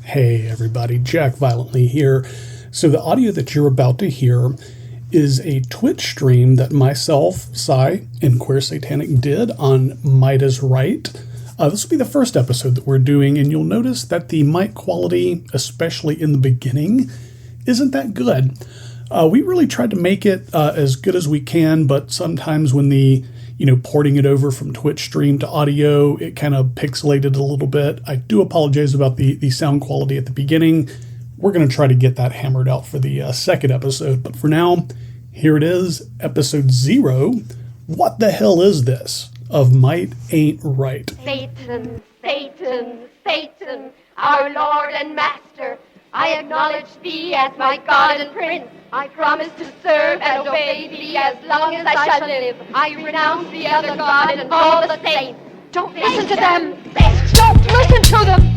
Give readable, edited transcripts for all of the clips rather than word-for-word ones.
Hey everybody, Jack Violently here. So the audio that you're about to hear is a Twitch stream that myself, Cy, and Queer Satanic did on Might is Right. This will be the first episode that we're doing, and you'll notice that the mic quality, especially in the beginning, isn't that good. We really tried to make it as good as we can, but sometimes when porting it over from Twitch stream to audio, it kind of pixelated a little bit. I do apologize about the sound quality at the beginning. We're going to try to get that hammered out for the second episode, but for now, here it is, episode 0. What the hell is this? Of Might Ain't Right. Satan, Satan, Satan, our Lord and Master, I acknowledge thee as my God and Prince. I promise to serve and obey thee as long as I shall live. I renounce the other God and all the saints. Don't listen to them! Don't listen to them!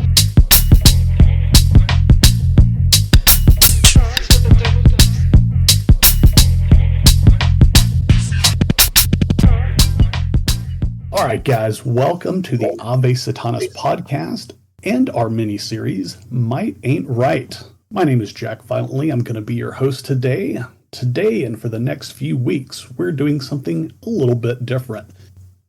All right, guys, welcome to the Ave Satanas podcast and our mini-series, Might Ain't Right. My name is Jack Violently. I'm going to be your host today. Today and for the next few weeks, we're doing something a little bit different.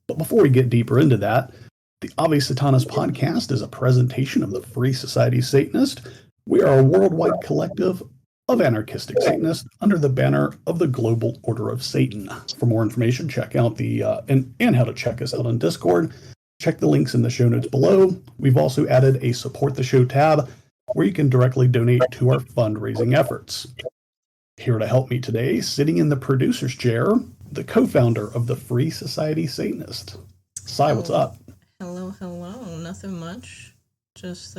But before we get deeper into that, the Ave Satanas podcast is a presentation of the Free Society Satanist. We are a worldwide collective of anarchistic Satanists under the banner of the Global Order of Satan. For more information, check out and how to check us out on Discord. Check the links in the show notes below. We've also added a Support the Show tab where you can directly donate to our fundraising efforts. Here to help me today, sitting in the producer's chair, the co-founder of the Free Society Satanist. Cy, what's up? Hello. Nothing much. Just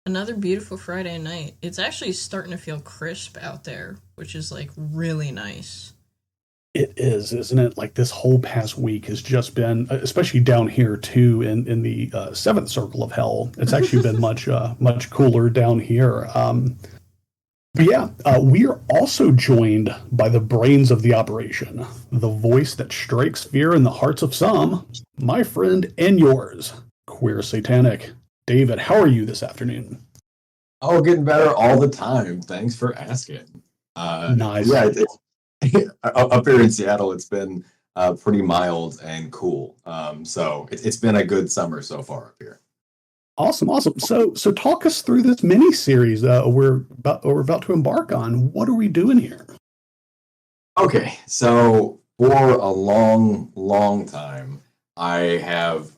another beautiful Friday night. It's actually starting to feel crisp out there, which is like really nice. It is, isn't it? Like this whole past week has just been, especially down here too, in the seventh circle of hell. It's actually been much cooler down here. We are also joined by the brains of the operation, the voice that strikes fear in the hearts of some, my friend and yours, Queer Satanic. David, how are you this afternoon? Oh, getting better all the time. Thanks for asking. Nice. Yeah, up here in Seattle, it's been pretty mild and cool. So it's been a good summer so far up here. Awesome. So talk us through this mini series we're about to embark on. What are we doing here? Okay, so for a long time, I have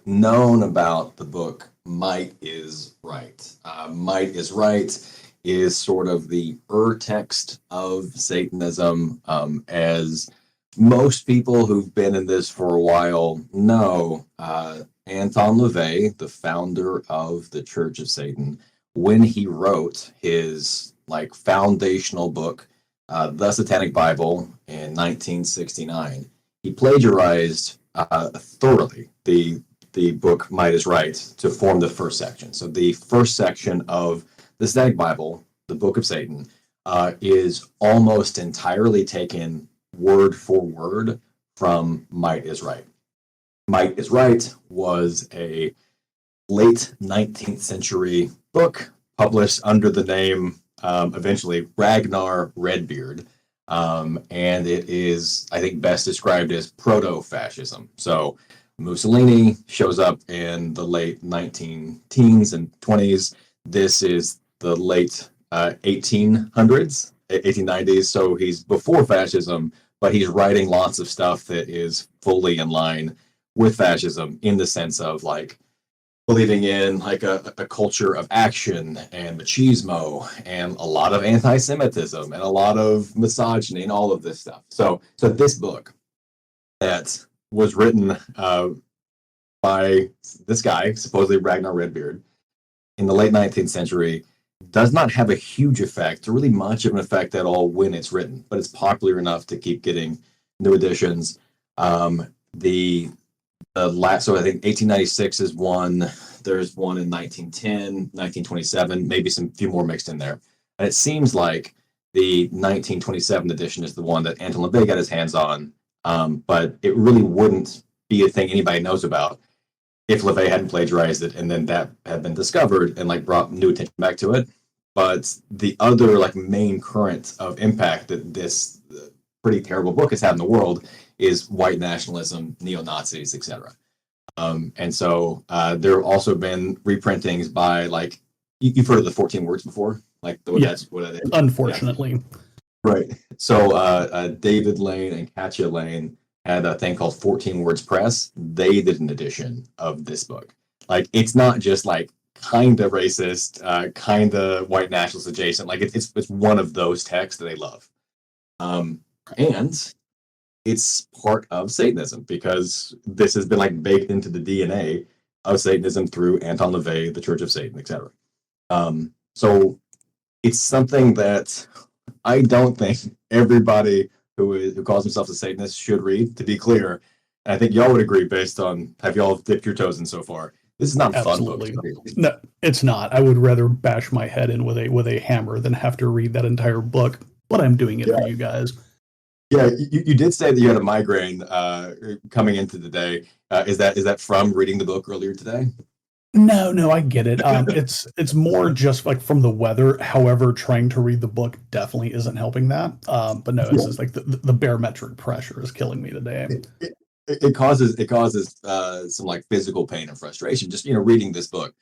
known about the book Might is Right. Might is Right is sort of the text of Satanism, as most people who've been in this for a while know. Anton LaVey, the founder of the Church of Satan, when he wrote his foundational book, The Satanic Bible, in 1969, he plagiarized thoroughly the book Might is Right to form the first section. So the first section of the Satanic Bible, the Book of Satan, is almost entirely taken word for word from Might is Right. Might is Right was a late 19th century book published under the name, eventually, Ragnar Redbeard. And it is, I think, best described as proto-fascism. So Mussolini shows up in the late 19-teens and 20s. This is the late 1800s, 1890s. So he's before fascism, but he's writing lots of stuff that is fully in line with fascism in the sense of believing in a culture of action and machismo and a lot of anti-Semitism and a lot of misogyny and all of this stuff. So this book that was written by this guy, supposedly Ragnar Redbeard, in the late 19th century, does not have a huge effect, or really much of an effect at all when it's written, but it's popular enough to keep getting new editions. So I think 1896 is one. There's one in 1910, 1927, maybe few more mixed in there. And it seems like the 1927 edition is the one that Anton LaVey got his hands on, but it really wouldn't be a thing anybody knows about if LaVey hadn't plagiarized it, and then that had been discovered and like brought new attention back to it. But the other like main current of impact that this pretty terrible book has had in the world is white nationalism, neo-Nazis, etc. And so there have also been reprintings by like you've heard of the 14 words before, like Yes, what that is. unfortunately. Yeah. Right. So David Lane and Katya Lane had a thing called 14 Words Press. They did an edition of this book. Like it's not just like kind of racist, kind of white nationalist adjacent. Like it's one of those texts that they love. And it's part of Satanism because this has been like baked into the DNA of Satanism through Anton LaVey, the Church of Satan, etc. So it's something that I don't think everybody who calls themselves a Satanist should read. To be clear, and I think y'all would agree based on have y'all dipped your toes in so far. This is not a fun book. No, it's not. I would rather bash my head in with a hammer than have to read that entire book. But I'm doing it for you guys. Yeah, you did say that you had a migraine coming into the day. Is that from reading the book earlier today? No, I get it. It's more just like from the weather. However, trying to read the book definitely isn't helping that. But no, it's just like the barometric pressure is killing me today. It causes some like physical pain and frustration just reading this book.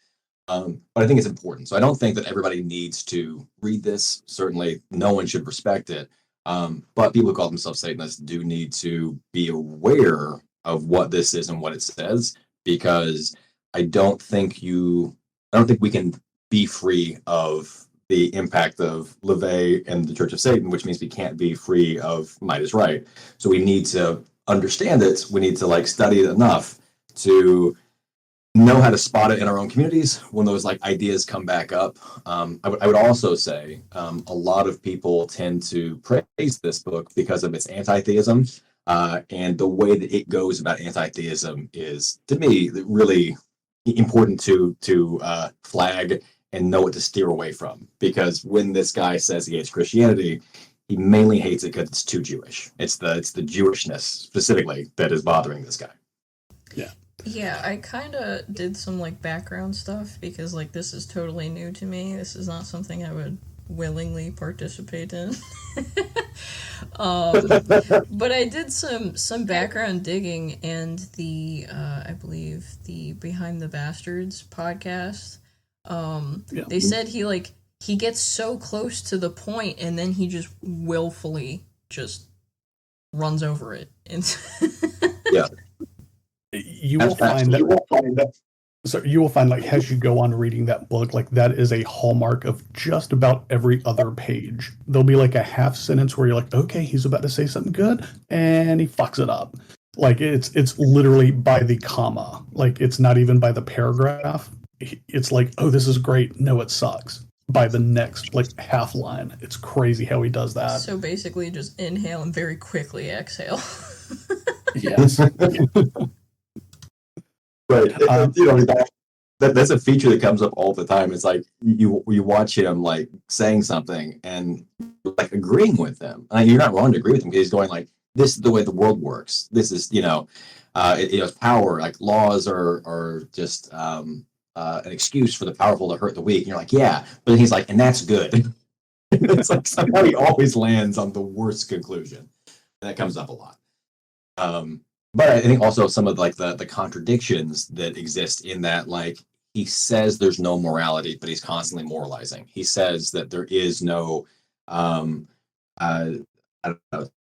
But I think it's important. So I don't think that everybody needs to read this. Certainly, no one should respect it. But people who call themselves Satanists do need to be aware of what this is and what it says, because I don't think we can be free of the impact of LaVey and the Church of Satan, which means we can't be free of Might is Right. So we need to understand it. We need to like study it enough to know how to spot it in our own communities when those like ideas come back up. I would also say a lot of people tend to praise this book because of its anti-theism, and the way that it goes about anti-theism is, to me, really important to flag and know what to steer away from. Because when this guy says he hates Christianity, he mainly hates it because it's too Jewish. It's the Jewishness specifically that is bothering this guy. Yeah, I kind of did some like background stuff because like this is totally new to me. This is not something I would willingly participate in. But I did some background digging, and the I believe the Behind the Bastards podcast, they said he gets so close to the point and then he just willfully just runs over it. And yeah. You will find like as you go on reading that book, like that is a hallmark of just about every other page. There'll be like a half sentence where you're like, okay, he's about to say something good, and he fucks it up. Like it's literally by the comma. Like it's not even by the paragraph. It's like, oh, this is great. No, it sucks. By the next like half line. It's crazy how he does that. So basically just inhale and very quickly exhale. Yes. Right. That's a feature that comes up all the time. It's like you watch him like saying something and like agreeing with them. You're not wrong to agree with him because he's going like, this is the way the world works. This is, it's power. Like laws are just an excuse for the powerful to hurt the weak. And you're like, yeah. But he's like, and that's good. It's like somehow he always lands on the worst conclusion. And that comes up a lot. But I think also some of like the contradictions that exist in that, like he says there's no morality, but he's constantly moralizing. He says that there is no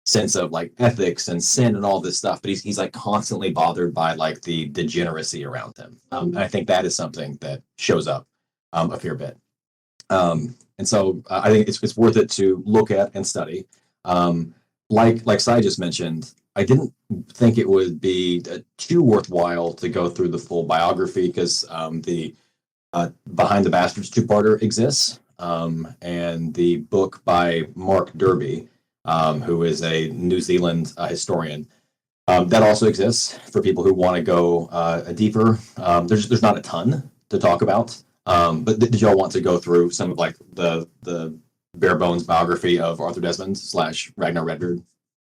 sense of like ethics and sin and all this stuff, but he's like constantly bothered by like the degeneracy around him. And I think that is something that shows up a fair bit. And so I think it's worth it to look at and study. Like Sai just mentioned, I didn't think it would be too worthwhile to go through the full biography because the Behind the Bastards two-parter exists, and the book by Mark Derby, who is a New Zealand historian, that also exists for people who want to go deeper. There's not a ton to talk about, but did y'all want to go through some of like the bare bones biography of Arthur Desmond / Ragnar Redbeard?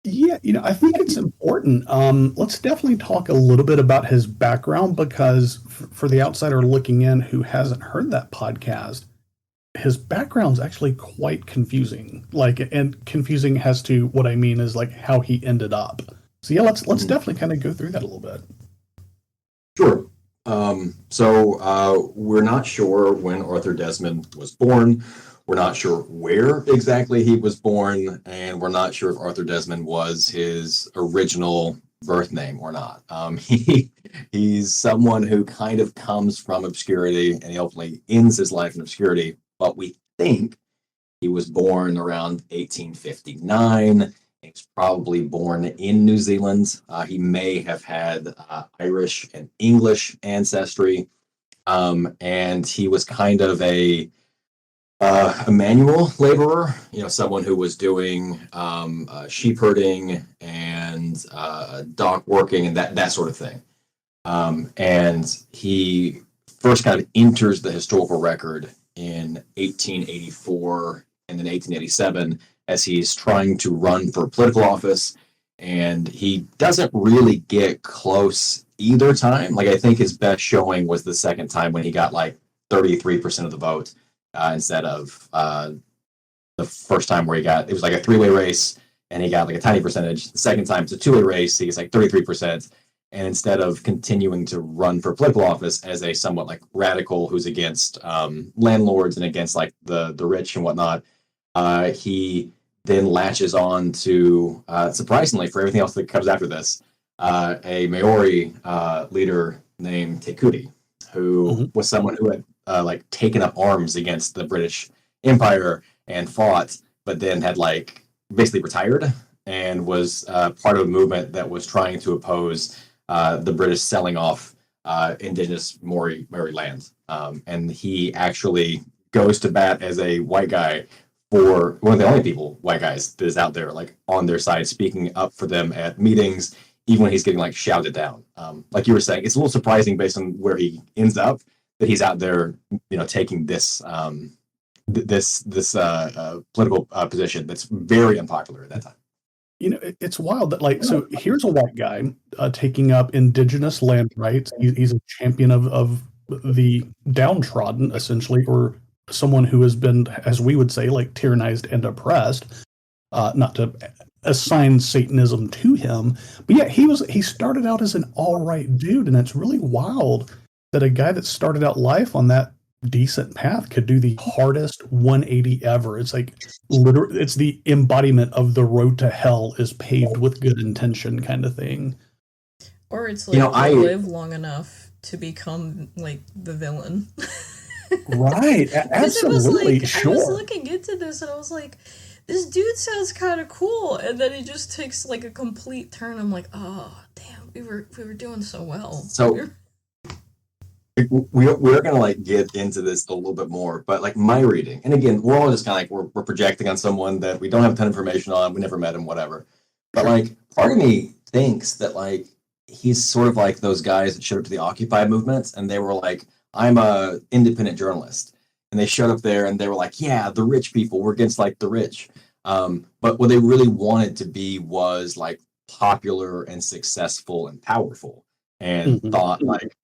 Yeah, I think it's important. Let's definitely talk a little bit about his background because for the outsider looking in who hasn't heard that podcast, his background's actually quite confusing. Like, and confusing as to what I mean is like how he ended up. So yeah, let's definitely kind of go through that a little bit. Sure. We're not sure when Arthur Desmond was born. We're not sure where exactly he was born, and we're not sure if Arthur Desmond was his original birth name or not. He's someone who kind of comes from obscurity, and he ultimately ends his life in obscurity. But we think he was born around 1859. He was probably born in New Zealand. He may have had Irish and English ancestry, and he was kind of a manual laborer. Someone who was doing sheep herding and dock working and that sort of thing. And he first kind of enters the historical record in 1884 and then 1887 as he's trying to run for political office, and he doesn't really get close either time. Like, I think his best showing was the second time when he got like 33% of the vote, instead of the first time where it was like a three-way race and he got like a tiny percentage. The second time it's a two-way race, he gets like 33%. And instead of continuing to run for political office as a somewhat like radical who's against landlords and against like the rich and whatnot, he then latches on to, surprisingly for everything else that comes after this, a Maori leader named Te Kuti, who was someone who had like taken up arms against the British Empire and fought, but then had like basically retired and was part of a movement that was trying to oppose the British selling off indigenous Maori land. And he actually goes to bat as a white guy for one of the only white guys that is out there, like on their side, speaking up for them at meetings, even when he's getting like shouted down. Like you were saying, it's a little surprising based on where he ends up that he's out there, taking this political position that's very unpopular at that time. It's wild that like, so here's a white guy taking up indigenous land rights. He's a champion of the downtrodden, essentially, or someone who has been, as we would say, like tyrannized and oppressed. Not to assign Satanism to him, but yeah, he started out as an all right dude, and it's really wild that a guy that started out life on that decent path could do the hardest 180 ever. It's like literally, it's the embodiment of the road to hell is paved with good intention kind of thing. Or it's like you live long enough to become like the villain. Right, absolutely. Sure. I was looking into this and I was like, this dude sounds kind of cool, and then it just takes like a complete turn. I'm like, oh damn, we were doing so well. So we're gonna like get into this a little bit more, but like my reading, and again, we're all just kind of like we're projecting on someone that we don't have a ton of information on, we never met him, whatever. But like part of me thinks that like he's sort of like those guys that showed up to the Occupy movement and they were like, I'm a independent journalist, and they showed up there and they were like, yeah, the rich people, we're against like the rich. But what they really wanted to be was like popular and successful and powerful, and thought like,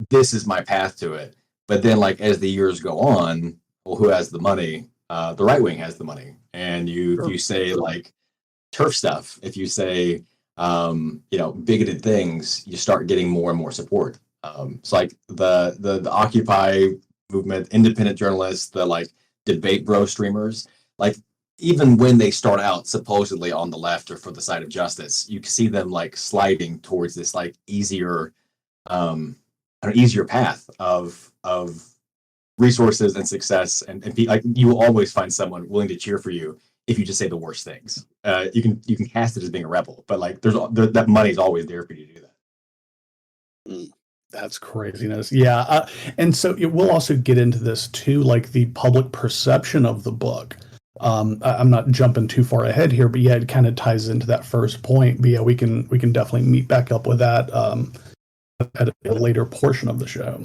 this is my path to it. But then like as the years go on, well, who has the money? The right wing has the money. And if you say like turf stuff, if you say bigoted things, you start getting more and more support. So like the Occupy movement, independent journalists, the like debate bro streamers, like even when they start out supposedly on the left or for the side of justice, you can see them like sliding towards this like easier path of resources and success, and like you will always find someone willing to cheer for you if you just say the worst things. You can cast it as being a rebel, but like that money's always there for you to do that. That's craziness. Yeah. And so it will also get into this too, like the public perception of the book. I'm not jumping too far ahead here, but yeah, it kind of ties into that first point. But yeah, we can definitely meet back up with that at a later portion of the show.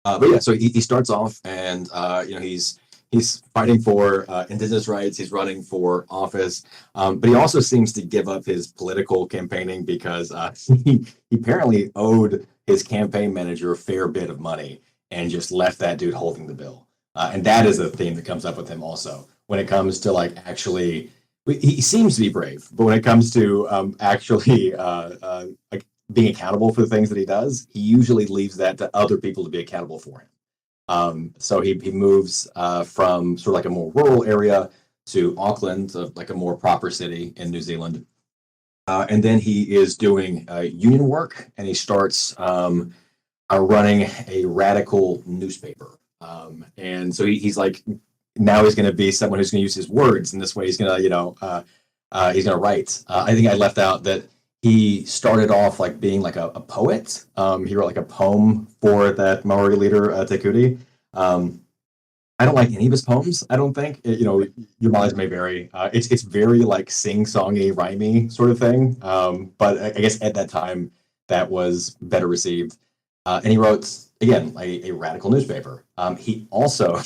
But yeah, so he starts off and he's He's fighting for indigenous rights. He's running for office, but he also seems to give up his political campaigning because he apparently owed his campaign manager a fair bit of money and just left that dude holding the bill. And that is a theme that comes up with him also when it comes to like actually. He seems to be brave, but when it comes to actually like being accountable for the things that he does, he usually leaves that to other people to be accountable for him. So he moves from sort of like a more rural area to Auckland, like a more proper city in New Zealand. And then he is doing union work, and he starts running a radical newspaper. And so he's like, now he's going to be someone who's going to use his words, and this way he's going to, he's going to write. I think I left out that he started off like being like a poet. He wrote like a poem for that Maori leader, Te Kuri. I don't like any of his poems. I don't think, your mileage may vary. It's very like sing-songy, rhymey sort of thing. But I guess at that time that was better received. And he wrote, again, a radical newspaper. He also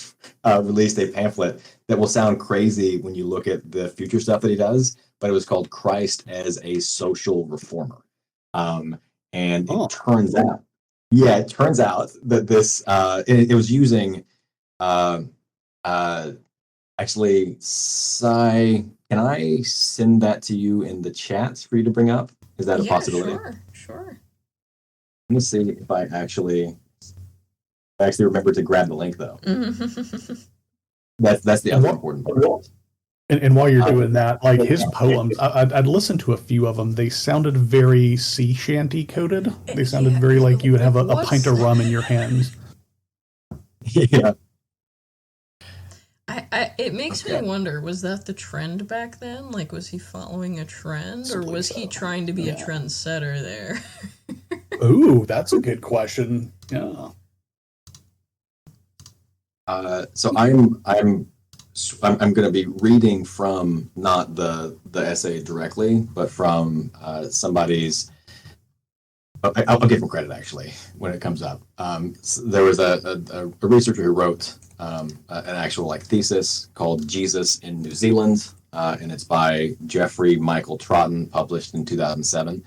released a pamphlet that will sound crazy when you look at the future stuff that he does, but it was called Christ as a Social Reformer. And it turns out that this, it was using, actually, Sai, can I send that to you in the chat for you to bring up? Is that a possibility? Sure. Let me see if I actually remember to grab the link, though. That's the other important part. And while you're doing that, like his poems, I'd listened to a few of them. They sounded very sea shanty coded. They sounded very like you would have a pint of rum in your hands. Yeah. It makes me wonder, was that the trend back then? Like, was he following a trend, or was he trying to be a trendsetter there? Ooh, that's a good question. Yeah. So I'm going to be reading from not the essay directly, but from somebody's. I'll give him credit actually when it comes up. So there was a researcher who wrote an actual like thesis called Jesus in New Zealand, and it's by Jeffrey Michael Troughton, published in 2007.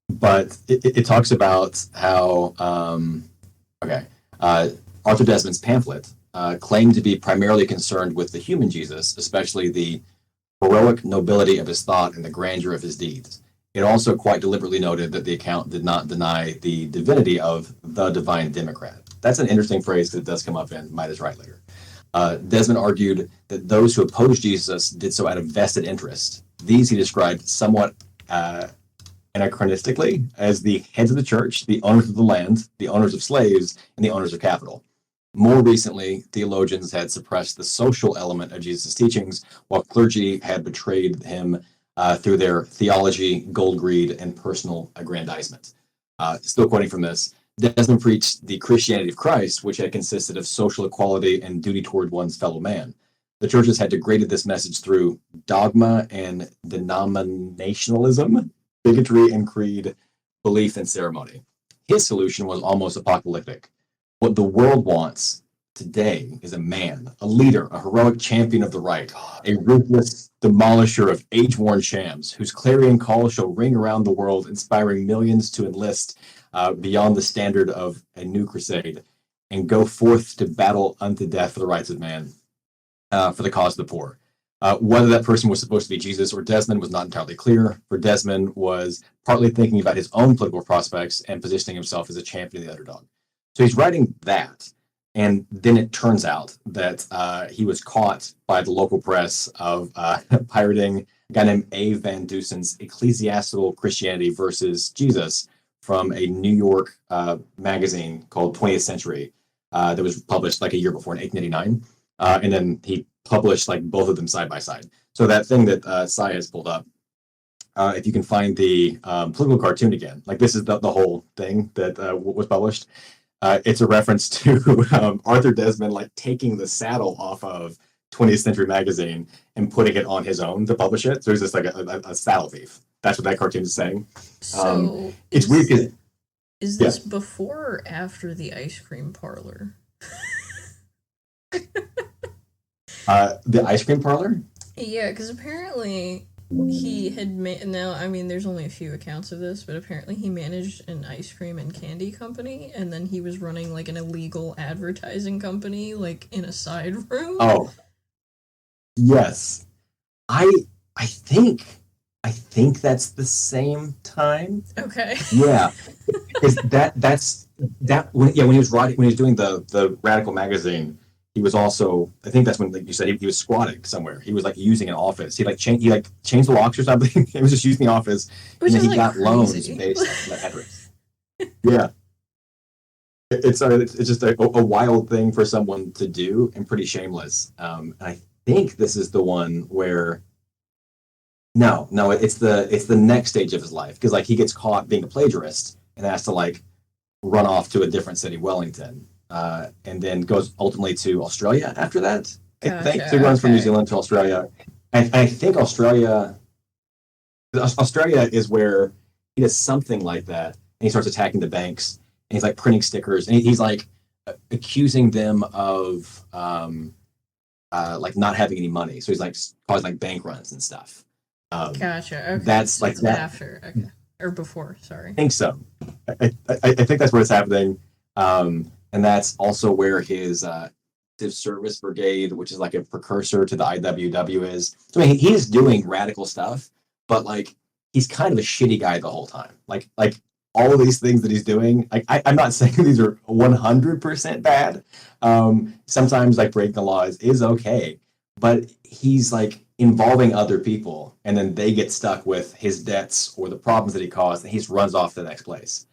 But it talks about how Arthur Desmond's pamphlet claimed to be primarily concerned with the human Jesus, especially the heroic nobility of his thought and the grandeur of his deeds. It also quite deliberately noted that the account did not deny the divinity of the divine Democrat. That's an interesting phrase because it does come up in Might is Right later. Desmond argued that those who opposed Jesus did so out of vested interest. These he described somewhat anachronistically as the heads of the church, the owners of the land, the owners of slaves, and the owners of capital. More recently, theologians had suppressed the social element of Jesus' teachings, while clergy had betrayed him through their theology, gold greed, and personal aggrandizement. Still quoting from this, Desmond preached the Christianity of Christ, which had consisted of social equality and duty toward one's fellow man. The churches had degraded this message through dogma and denominationalism, bigotry and creed, belief and ceremony. His solution was almost apocalyptic. What the world wants today is a man, a leader, a heroic champion of the right, a ruthless demolisher of age-worn shams, whose clarion call shall ring around the world, inspiring millions to enlist beyond the standard of a new crusade, and go forth to battle unto death for the rights of man, for the cause of the poor. Whether that person was supposed to be Jesus or Desmond was not entirely clear, for Desmond was partly thinking about his own political prospects and positioning himself as a champion of the underdog. So he's writing that, and then it turns out that he was caught by the local press of pirating a guy named A. Van Dusen's Ecclesiastical Christianity versus Jesus from a New York magazine called 20th Century that was published like a year before in 1889. And then he published like both of them side by side. So that thing that Sai has pulled up, if you can find the political cartoon again, like this is the whole thing that was published. It's a reference to Arthur Desmond like taking the saddle off of 20th Century magazine and putting it on his own to publish it. So he's just like a saddle thief. That's what that cartoon is saying. So it's weird because is this before or after the ice cream parlor? The ice cream parlor? Yeah, because apparently he had now, I mean, there's only a few accounts of this, but apparently he managed an ice cream and candy company, and then he was running like an illegal advertising company, like in a side room. Oh, yes. I I think I think that's the same time. Okay. Yeah, because when he was writing, when he was doing the Radical magazine, he was also, I think that's when, like you said, he was squatting somewhere. He was like using an office. He like changed the locks or something. He was just using the office, Which and then is he like got loans crazy. based on that address. Yeah, it's just a wild thing for someone to do and pretty shameless. And I think this is the one where no, it's the next stage of his life, because like he gets caught being a plagiarist and has to like run off to a different city, Wellington, and then goes ultimately to Australia after that. I think so. He runs from New Zealand to Australia, and I think Australia is where he does something like that, and he starts attacking the banks, and he's like printing stickers, and he's like accusing them of like not having any money, so he's like causing like bank runs and stuff. Gotcha. Okay. That's so like that. After. Okay. Or before, sorry. I think so. I think that's what's happening. And that's also where his service brigade, which is like a precursor to the IWW, is. So I mean, he's doing radical stuff, but like he's kind of a shitty guy the whole time. Like all of these things that he's doing, like I'm not saying these are 100% bad. Sometimes like breaking the laws is okay, but he's like involving other people, and then they get stuck with his debts or the problems that he caused, and he just runs off to the next place.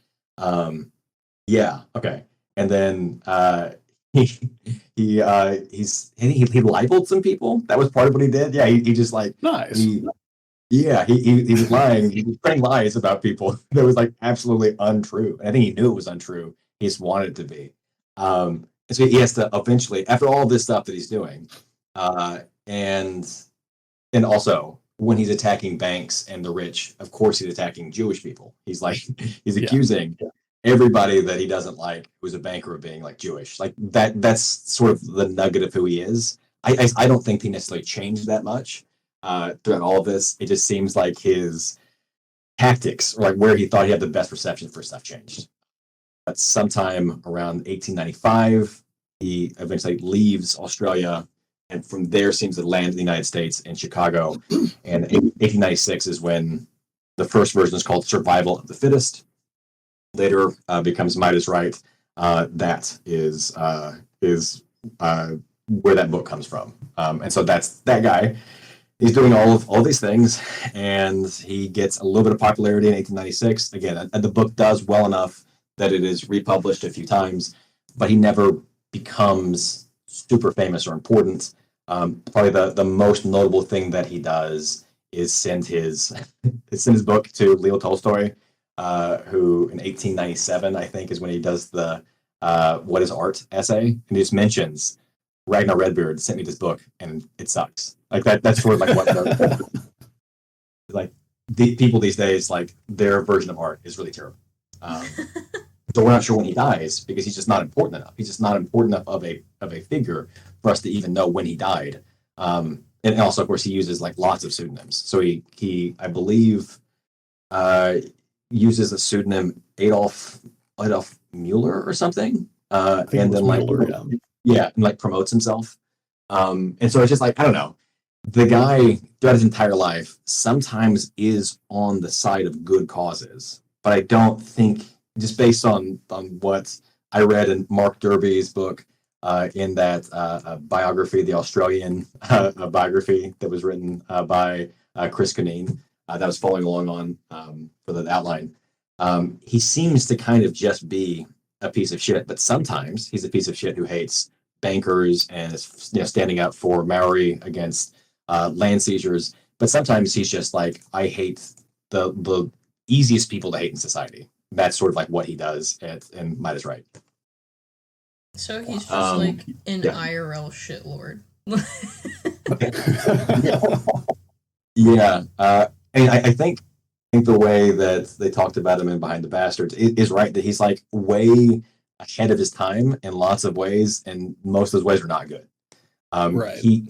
Yeah, okay. And then he libeled some people. That was part of what he did. Yeah, he just like Nice. he was lying. He was spreading lies about people that was like absolutely untrue. And I think he knew it was untrue. He just wanted it to be. And so he has to eventually, after all this stuff that he's doing, and also when he's attacking banks and the rich, of course he's attacking Jewish people. He's like he's accusing everybody that he doesn't like who's a banker of being like Jewish. Like that's sort of the nugget of who he is. I don't think he necessarily changed that much throughout all of this. It just seems like his tactics, or like where he thought he had the best reception for stuff, changed. But sometime around 1895, he eventually leaves Australia, and from there seems to land in the United States in Chicago. And 1896 is when the first version is called Survival of the Fittest. Later becomes Might is Right. That is where that book comes from. And so that's that guy. He's doing all these things, and he gets a little bit of popularity in 1896. Again, the book does well enough that it is republished a few times, but he never becomes super famous or important. Probably the most notable thing that he does is send his book to Leo Tolstoy, who in 1897, I think, is when he does the What is Art essay, and he just mentions Ragnar Redbeard sent me this book and it sucks. Like that's sort of like what like the people these days, like their version of art is really terrible. So we're not sure when he dies, because he's just not important enough. He's just not important enough of a figure for us to even know when he died. And also, of course, he uses like lots of pseudonyms. So he I believe uses a pseudonym Adolf Mueller or something. And then like Mueller, yeah, and like promotes himself. And so it's just like, I don't know. The guy throughout his entire life sometimes is on the side of good causes, but I don't think, just based on what I read in Mark Derby's book, in that biography, the Australian biography that was written by Chris Cunneen, that was following along on for the outline. He seems to kind of just be a piece of shit, but sometimes he's a piece of shit who hates bankers and is standing up for Maori against land seizures. But sometimes he's just like, I hate the easiest people to hate in society. That's sort of like what he does in Might is Right. So he's just like an IRL shitlord. Yeah. And I think the way that they talked about him in Behind the Bastards is right, that he's like way ahead of his time in lots of ways, and most of those ways are not good. Right. He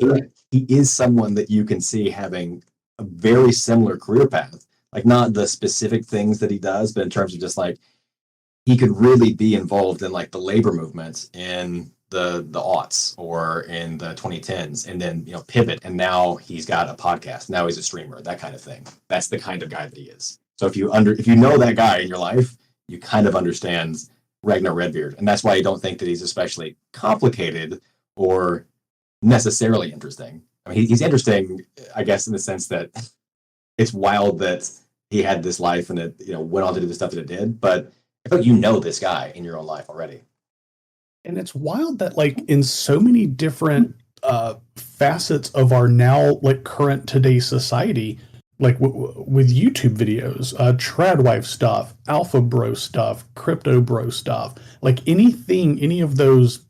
is someone that you can see having a very similar career path, like not the specific things that he does, but in terms of just like he could really be involved in like the labor movement in the aughts or in the 2010s, and then pivot, and now he's got a podcast. Now he's a streamer, that kind of thing. That's the kind of guy that he is. So if you know that guy in your life, you kind of understand Ragnar Redbeard, and that's why you don't think that he's especially complicated or necessarily interesting. I mean, he's interesting, I guess, in the sense that it's wild that he had this life and it, went on to do the stuff that it did. But I feel like you know this guy in your own life already. And it's wild that, like, in so many different facets of our now, like, current today society, like with YouTube videos, Tradwife stuff, Alpha Bro stuff, Crypto Bro stuff, like anything, any of those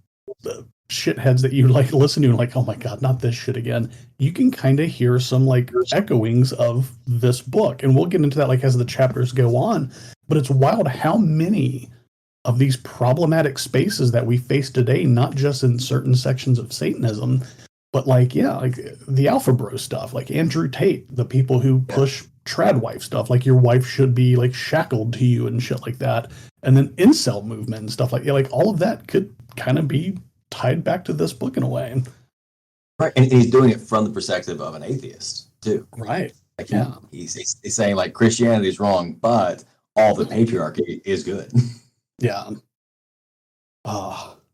shitheads that you like listen to and like, oh my God, not this shit again. You can kind of hear some like echoings of this book. And we'll get into that like as the chapters go on. But it's wild how many of these problematic spaces that we face today, not just in certain sections of Satanism, but like, yeah, like the Alpha Bro stuff, like Andrew Tate, the people who push Tradwife stuff, like your wife should be like shackled to you and shit like that. And then incel movement and stuff like, yeah, like all of that could kind of be tied back to this book in a way. Right. And he's doing it from the perspective of an atheist too. Right. Like, yeah. He's saying like Christianity is wrong, but all the patriarchy is good. Yeah.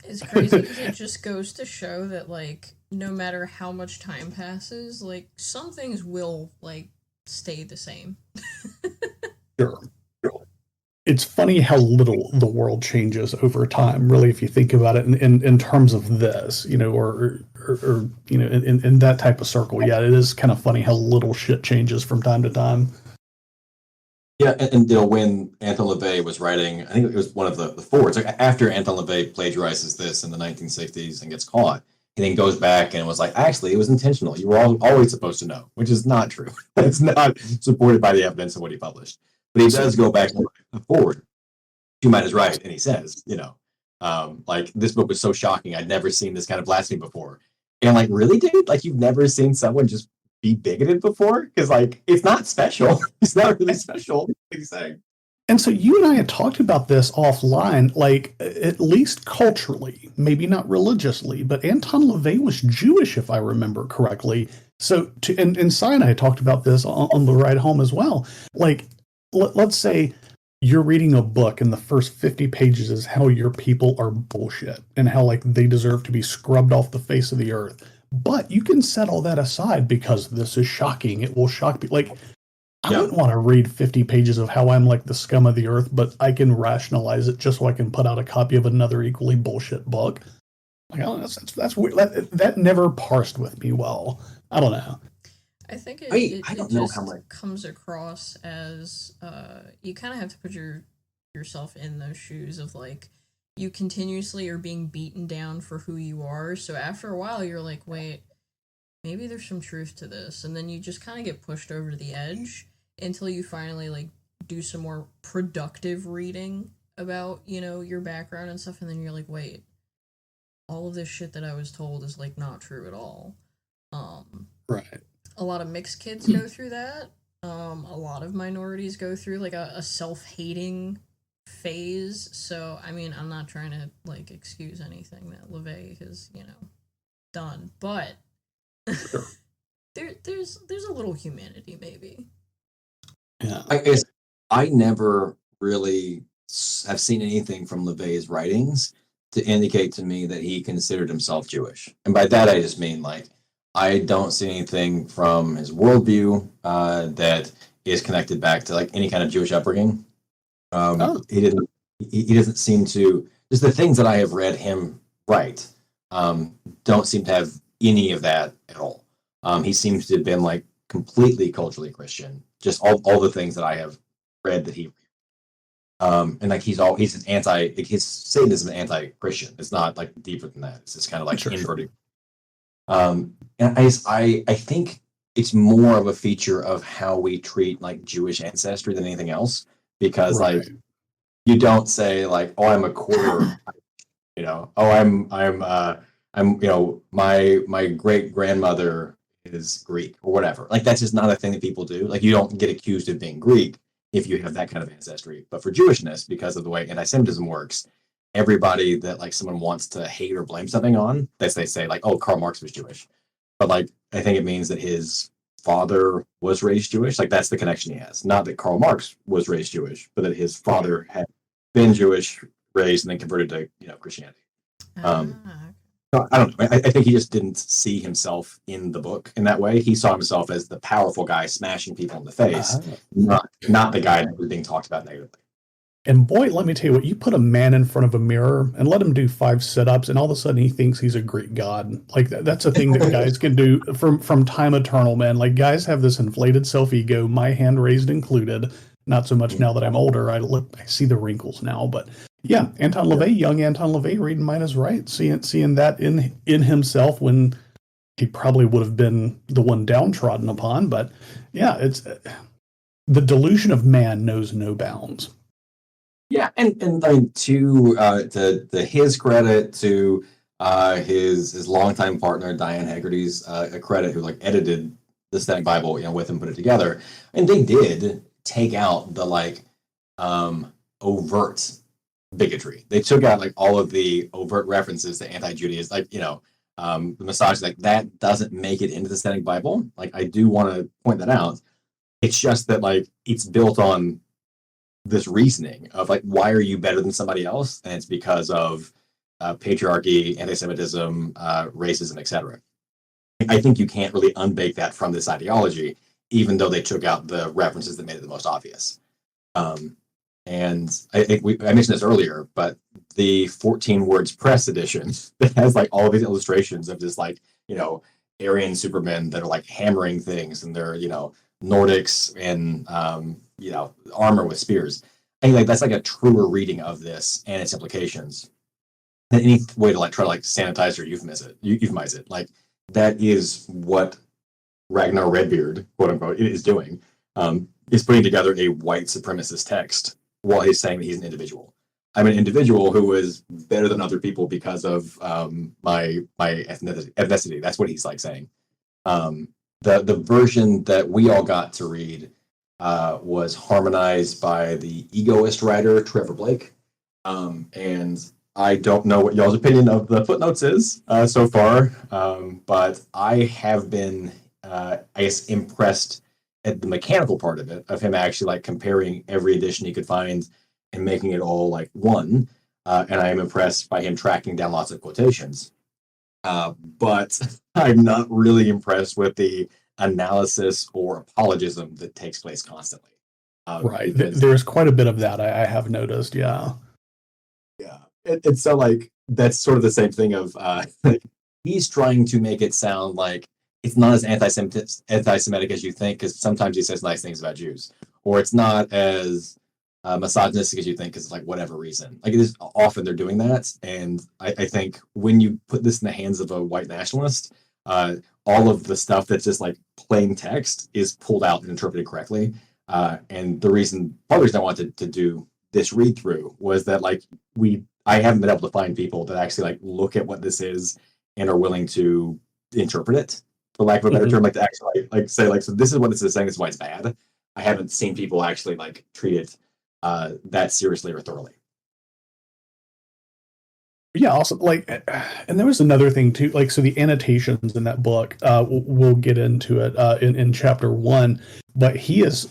It's crazy because it just goes to show that, like, no matter how much time passes, like, some things will, like, stay the same. Sure. It's funny how little the world changes over time, really, if you think about it in terms of this, or in that type of circle. Yeah, it is kind of funny how little shit changes from time to time. Yeah, and when Anton LaVey was writing, I think it was one of the forwards, like after Anton LaVey plagiarizes this in the 1960s and gets caught, he then goes back and was like, actually, it was intentional. You were always supposed to know, which is not true. It's not supported by the evidence of what he published. But he does go back to the forward. You might is right, and he says, like, this book was so shocking. I'd never seen this kind of blasphemy before. And I'm like, really, dude? Like, you've never seen someone just be bigoted before? Because, like, it's not special. It's not really special. What he's saying. And so you and I had talked about this offline, like, at least culturally, maybe not religiously, but Anton LaVey was Jewish, if I remember correctly. So, and Si and I talked about this on the ride home as well. Like, let's say you're reading a book and the first 50 pages is how your people are bullshit and how, like, they deserve to be scrubbed off the face of the earth. But you can set all that aside because this is shocking. It will shock people. Like, I wouldn't want to read 50 pages of how I'm like the scum of the earth, but I can rationalize it just so I can put out a copy of another equally bullshit book. Like, oh, that's weird. That never parsed with me well. I don't know. I think it don't just know how much comes across as you kind of have to put yourself in those shoes of, like, you continuously are being beaten down for who you are. So after a while, you're like, wait, maybe there's some truth to this. And then you just kind of get pushed over the edge until you finally, like, do some more productive reading about, your background and stuff. And then you're like, wait, all of this shit that I was told is, like, not true at all. Right. A lot of mixed kids go through that. A lot of minorities go through, like, a self-hating phase. So, I mean, I'm not trying to, like, excuse anything that LaVey has, done. But there's a little humanity, maybe. Yeah. I guess I never really have seen anything from LaVey's writings to indicate to me that he considered himself Jewish. And by that, I just mean, like, I don't see anything from his worldview that is connected back to, like, any kind of Jewish upbringing. He doesn't seem to, just the things that I have read him write don't seem to have any of that at all. He seems to have been, like, completely culturally Christian. Just all the things that I have read that he, and, like, he's an anti, like, his Satanism is anti-Christian. It's not, like, deeper than that. It's just kind of like inverted. And I think it's more of a feature of how we treat, like, Jewish ancestry than anything else, because like, you don't say, like, oh, I'm a quarter, oh, I'm my great grandmother is Greek or whatever. Like that's just not a thing that people do. Like you don't get accused of being Greek if you have that kind of ancestry. But for Jewishness, because of the way anti-Semitism works, everybody that like someone wants to hate or blame something on, they say like, oh, Karl Marx was Jewish. But like I think it means that his father was raised Jewish. Like that's the connection he has. Not that Karl Marx was raised Jewish, but that his father had been Jewish, raised, and then converted to Christianity. So I don't know. I think he just didn't see himself in the book in that way. He saw himself as the powerful guy smashing people in the face, not the guy that was being talked about negatively. And boy, let me tell you what, you put a man in front of a mirror and let him do 5 sit-ups, and all of a sudden he thinks he's a Greek god. Like that's a thing that guys can do from time eternal, man. Like guys have this inflated self-ego, my hand raised included. Not so much now that I'm older. I see the wrinkles now, but yeah, Anton LaVey, young Anton LaVey, reading Mine is Right, seeing that in himself when he probably would have been the one downtrodden upon. But yeah, it's the delusion of man knows no bounds. Yeah, and I mean to his credit, to his longtime partner Diane Haggerty's credit, who like edited the Satanic Bible, with him, put it together, and they did take out the like overt bigotry. They took out like all of the overt references to anti-Judaism, like the misogyny, like that doesn't make it into the Satanic Bible. Like I do want to point that out. It's just that like it's built on this reasoning of like, why are you better than somebody else? And it's because of patriarchy, anti-Semitism, racism, etc. I think you can't really unbake that from this ideology, even though they took out the references that made it the most obvious. And I think I mentioned this earlier, but the 14 words press edition that has like all of these illustrations of just like, Aryan supermen that are like hammering things, and they're, Nordics and armor with spears. I think like that's like a truer reading of this and its implications than any way to like try to like sanitize or euphemize it. Like that is what Ragnar Redbeard, quote unquote, is doing. Is putting together a white supremacist text while he's saying that he's an individual. I'm an individual who is better than other people because of my ethnicity. That's what he's like saying. The version that we all got to read was harmonized by the egoist writer Trevor Blake, and I don't know what y'all's opinion of the footnotes is so far, but I have been, I guess, impressed at the mechanical part of it, of him actually like comparing every edition he could find and making it all like one, and I am impressed by him tracking down lots of quotations. But I'm not really impressed with the analysis or apologism that takes place constantly. Right. There's quite a bit of that I have noticed. Yeah. Yeah. And so like, that's sort of the same thing of like, he's trying to make it sound like it's not as anti-Semitic as you think, because sometimes he says nice things about Jews, or it's not as misogynistic as you think, because like whatever reason, like it is often they're doing that. And I think when you put this in the hands of a white nationalist, all of the stuff that's just like plain text is pulled out and interpreted correctly. And part of the reason I wanted to do this read through was that like I haven't been able to find people that actually like look at what this is and are willing to interpret it, for lack of a better term, like to actually like say like, so this is what this is saying, this is why it's bad. I haven't seen people actually like treat it that seriously or thoroughly. Yeah, awesome. Like, and there was another thing too. Like, so the annotations in that book, we'll get into it in chapter 1. But he is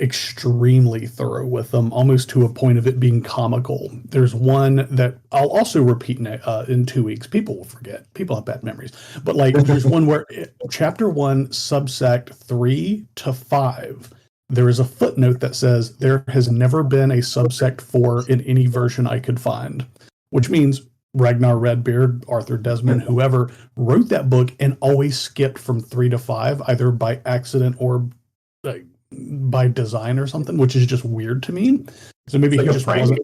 extremely thorough with them, almost to a point of it being comical. There's one that I'll also repeat in 2 weeks. People will forget. People have bad memories. But like, there's one where chapter 1, subsect 3 to 5. There is a footnote that says there has never been a subsect 4 in any version I could find, which means Ragnar Redbeard, Arthur Desmond, whoever wrote that book and always skipped from 3 to 5, either by accident or by design or something, which is just weird to me. So maybe he just wasn't.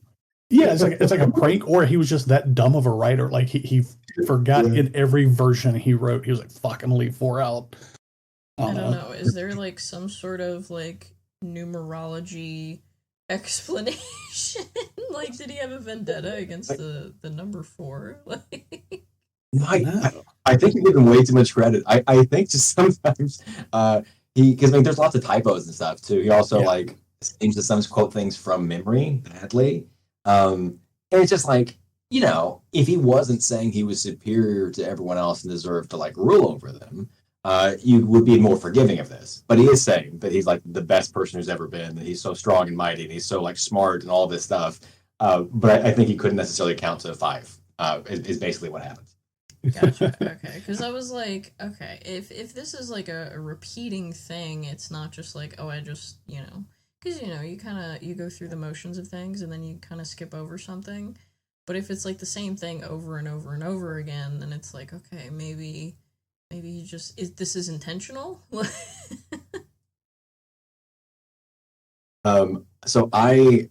Yeah, it's like a prank, or he was just that dumb of a writer. Like he forgot in every version he wrote, he was like, "Fuck, I'm gonna leave 4 out." I don't know. Is there like some sort of like numerology explanation? Like, did he have a vendetta against the number 4? Like, No, No. I think you give him way too much credit. I think just sometimes because I mean there's lots of typos and stuff too. He also Yeah. like seems to sometimes quote things from memory badly. And it's just like, if he wasn't saying he was superior to everyone else and deserved to like rule over them, you would be more forgiving of this. But he is saying that he's like the best person who's ever been, that he's so strong and mighty, and he's so like smart and all this stuff. But I think he couldn't necessarily count to five. Is basically what happens. Gotcha. Okay, because I was like, okay, if this is like a repeating thing, it's not just like, oh, I just because you kind of you go through the motions of things and then you kind of skip over something. But if it's like the same thing over and over and over again, then it's like, okay, maybe he just this is intentional. So I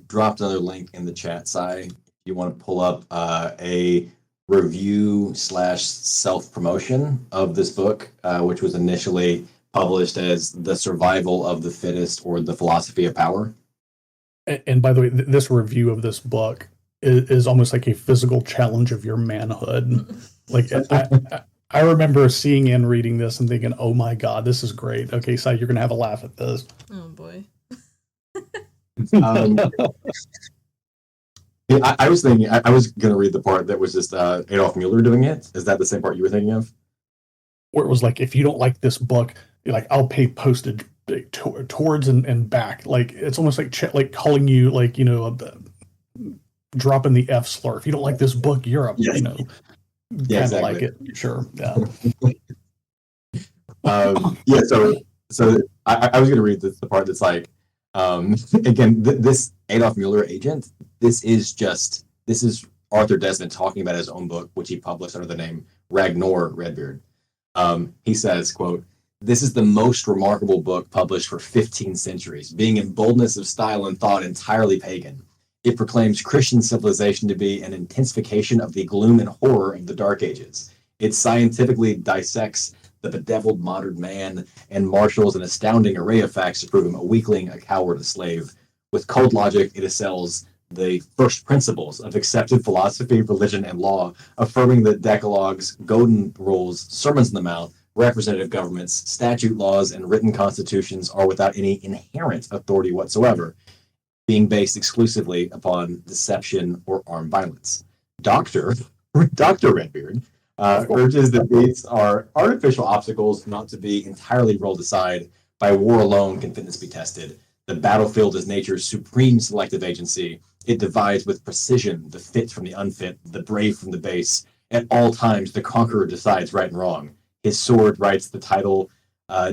dropped another link in the chat side. If you want to pull up a review / self promotion of this book, which was initially published as The Survival of the Fittest or The Philosophy of Power. And by the way, this review of this book is almost like a physical challenge of your manhood. Like I remember seeing and reading this and thinking, "Oh my God, this is great." Okay, so you're gonna have a laugh at this. Oh boy. I was thinking I was gonna read the part that was just Adolf Mueller doing it. Is that the same part you were thinking of? Where it was like, if you don't like this book, like I'll pay postage towards and back. Like it's almost like calling you like dropping the F slur. If you don't like this book, you're a Yes. kind of exactly. like it. Sure, yeah. Yeah. So I was gonna read the part that's like, again, this Adolf Mueller agent. This is Arthur Desmond talking about his own book, which he published under the name Ragnar Redbeard. He says, quote, "This is the most remarkable book published for 15 centuries, being in boldness of style and thought entirely pagan. It proclaims Christian civilization to be an intensification of the gloom and horror of the Dark Ages. It scientifically dissects the bedeviled modern man and marshals an astounding array of facts to prove him a weakling, a coward, a slave. With cold logic, it assails the first principles of accepted philosophy, religion, and law, affirming that decalogues, golden rules, sermons on the mount, representative governments, statute laws, and written constitutions are without any inherent authority whatsoever, being based exclusively upon deception or armed violence. Dr. Redbeard urges that these are artificial obstacles not to be entirely rolled aside. By war alone can fitness be tested. The battlefield is nature's supreme selective agency. It divides with precision the fit from the unfit, the brave from the base. At all times, the conqueror decides right and wrong. His sword writes the title,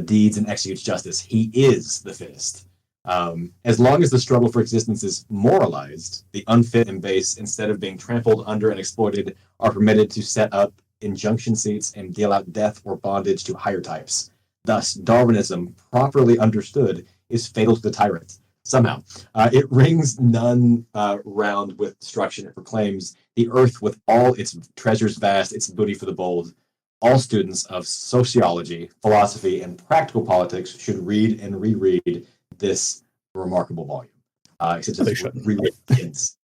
deeds, and executes justice. He is the fittest. As long as the struggle for existence is moralized, the unfit and base, instead of being trampled under and exploited, are permitted to set up injunction seats and deal out death or bondage to higher types. Thus, Darwinism, properly understood, is fatal to the tyrant. Somehow, it rings none round with destruction. It proclaims the earth with all its treasures vast, its booty for the bold. All students of sociology, philosophy, and practical politics should read and reread this remarkable volume. Except They shouldn't. reread kids.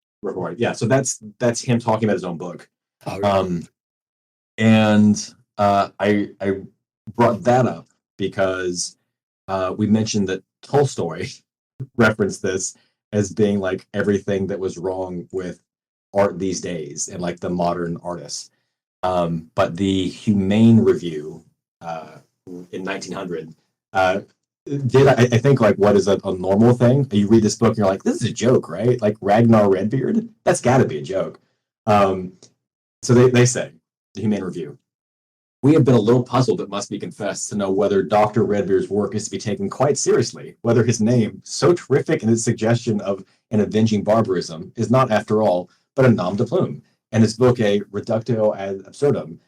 Yeah, so that's him talking about his own book. Oh, yeah. And I brought that up because we mentioned that Tolstoy referenced this as being like everything that was wrong with art these days and like the modern artists. But the Humane Review in 1900 did I think like what is a normal thing? You read this book and you're like, this is a joke, right? Like Ragnar Redbeard, that's got to be a joke. So they say, the Humane Review, "We have been a little puzzled, it must be confessed, to know whether Dr. Redbeard's work is to be taken quite seriously, whether his name, so terrific in its suggestion of an avenging barbarism, is not, after all, but a nom de plume, and his book a reductio ad absurdum.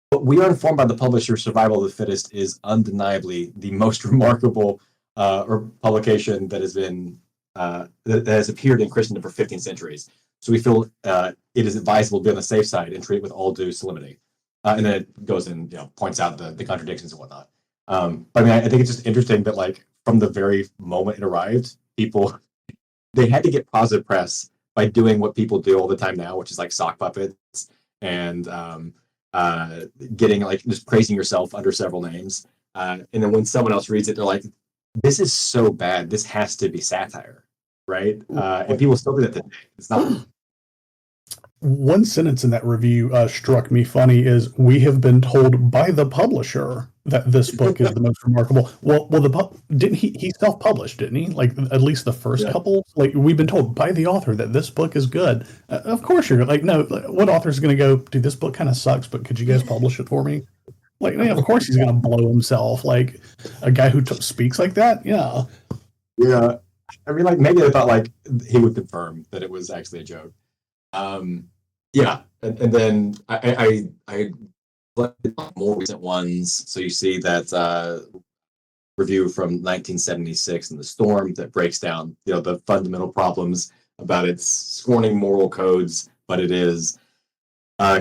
But we are informed by the publisher Survival of the Fittest is undeniably the most remarkable or publication that has been that has appeared in Christendom for 15 centuries. So we feel it is advisable to be on the safe side and treat it with all due solemnity." And then it goes and points out the contradictions and whatnot. But I mean, I think it's just interesting that like from the very moment it arrived, people they had to get positive press by doing what people do all the time now, which is like sock puppets and getting like just praising yourself under several names. And then when someone else reads it, they're like, this is so bad. This has to be satire, right? And people still do that today. It's not. One sentence in that review struck me funny is, we have been told by the publisher that this book is the most remarkable. Well, didn't he self-published, didn't he? Like, at least the first couple? Like, we've been told by the author that this book is good. Of course you're like, no, what author's going to go, dude, this book kind of sucks, but could you guys publish it for me? Like, yeah, of course he's going to blow himself. Like, a guy who speaks like that? Yeah. Yeah. I mean, like, maybe I thought, like, he would confirm that it was actually a joke. Yeah, and then I more recent ones. So you see that review from 1976 and The Storm that breaks down, the fundamental problems about its scorning moral codes, but it is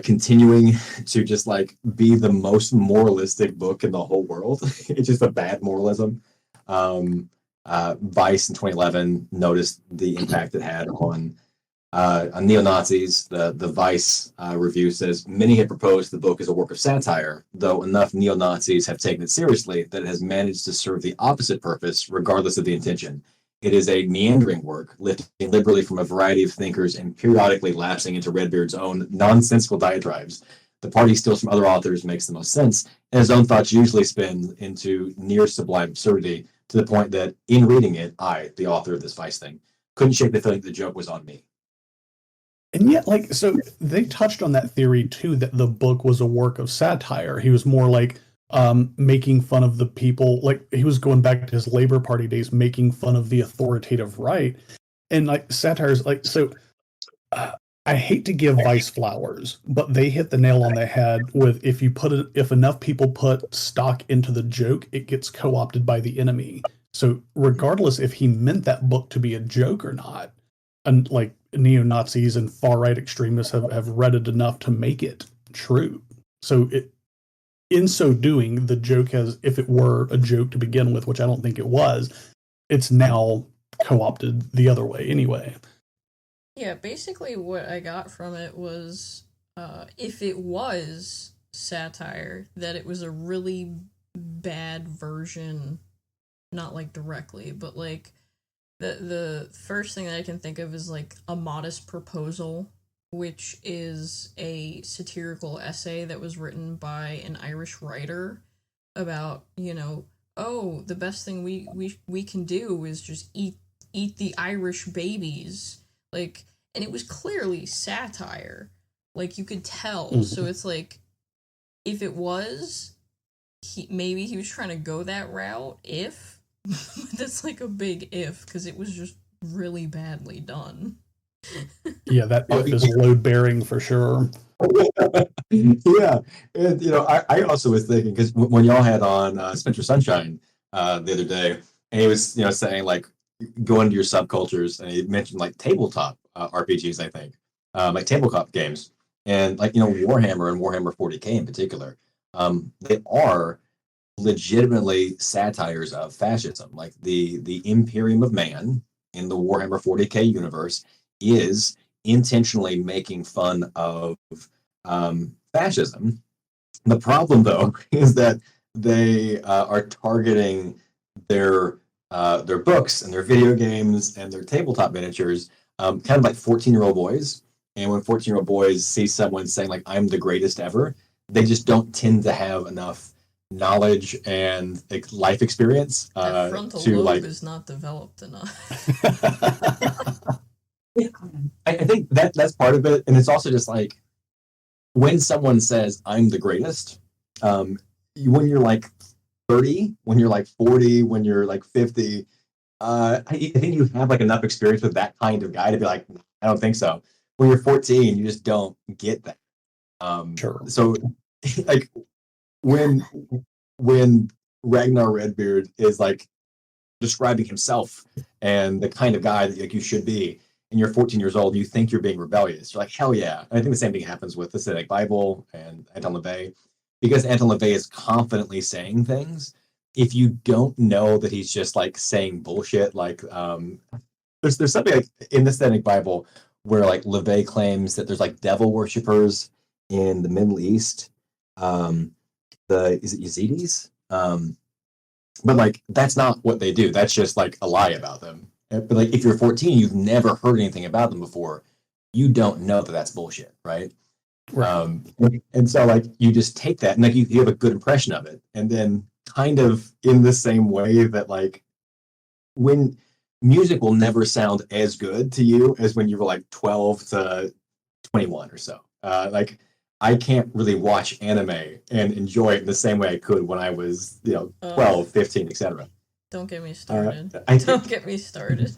continuing to just like be the most moralistic book in the whole world. It's just a bad moralism. Vice in 2011 noticed the impact it had on neo-Nazis. The Vice review says, many have proposed the book as a work of satire, though enough neo-Nazis have taken it seriously that it has managed to serve the opposite purpose, regardless of the intention. It is a meandering work, lifting liberally from a variety of thinkers and periodically lapsing into Redbeard's own nonsensical diatribes. The part he steals from other authors makes the most sense, and his own thoughts usually spin into near sublime absurdity, to the point that, in reading it, I, the author of this Vice thing, couldn't shake the feeling the joke was on me. And yet, like, so they touched on that theory too, that the book was a work of satire. He was more like making fun of the people, like he was going back to his Labor Party days, making fun of the authoritative right. And like satire is like, so I hate to give Vice flowers, but they hit the nail on the head with, if enough people put stock into the joke, it gets co-opted by the enemy. So regardless if he meant that book to be a joke or not, and like neo-Nazis and far-right extremists have read it enough to make it true. So in so doing, the joke has, if it were a joke to begin with, which I don't think it was, it's now co-opted the other way anyway. Yeah, basically what I got from it was, if it was satire, that it was a really bad version, not like directly, but like the first thing that I can think of is like A Modest Proposal, which is a satirical essay that was written by an Irish writer about, oh, the best thing we can do is just eat the Irish babies. Like, and it was clearly satire. Like, you could tell. Mm-hmm. So it's like, if it was, maybe he was trying to go that route, if. That's like a big if, because it was just really badly done. Yeah, that if is load bearing for sure. Yeah, and I also was thinking, because when y'all had on Spencer Sunshine the other day, and he was saying like, go into your subcultures, and he mentioned like tabletop RPGs, I think, like tabletop games, and like Warhammer and Warhammer 40K in particular, they are legitimately satires of fascism. Like the Imperium of Man in the Warhammer 40K universe is intentionally making fun of fascism. The problem, though, is that they are targeting their books and their video games and their tabletop miniatures, kind of like 14-year-old boys. And when 14-year-old boys see someone saying like, I'm the greatest ever, they just don't tend to have enough knowledge and life experience that frontal lobe is not developed enough. I think that's part of it, and it's also just like, when someone says I'm the greatest, when you're like 30, when you're like 40, when you're like 50, I think you have like enough experience with that kind of guy to be like, I don't think so. When you're 14, you just don't get that. Sure. So like when Ragnar Redbeard is like describing himself and the kind of guy that like you should be, and you're 14 years old, you think you're being rebellious. You're like, hell yeah. And I think the same thing happens with the Satanic Bible and Anton LaVey, because Anton LaVey is confidently saying things. If you don't know that he's just like saying bullshit, like there's something like in the Satanic Bible where like LaVey claims that there's like devil worshippers in the Middle East, Is it Yazidis? But like that's not what they do. That's just like a lie about them. But like if you're 14, you've never heard anything about them before, you don't know that that's bullshit, right? Right. And so like you just take that and like you have a good impression of it, and then kind of in the same way that like when music will never sound as good to you as when you were like 12 to 21 or so. Like I can't really watch anime and enjoy it in the same way I could when I was, 12, 15, etc. Don't get me started. Don't get me started.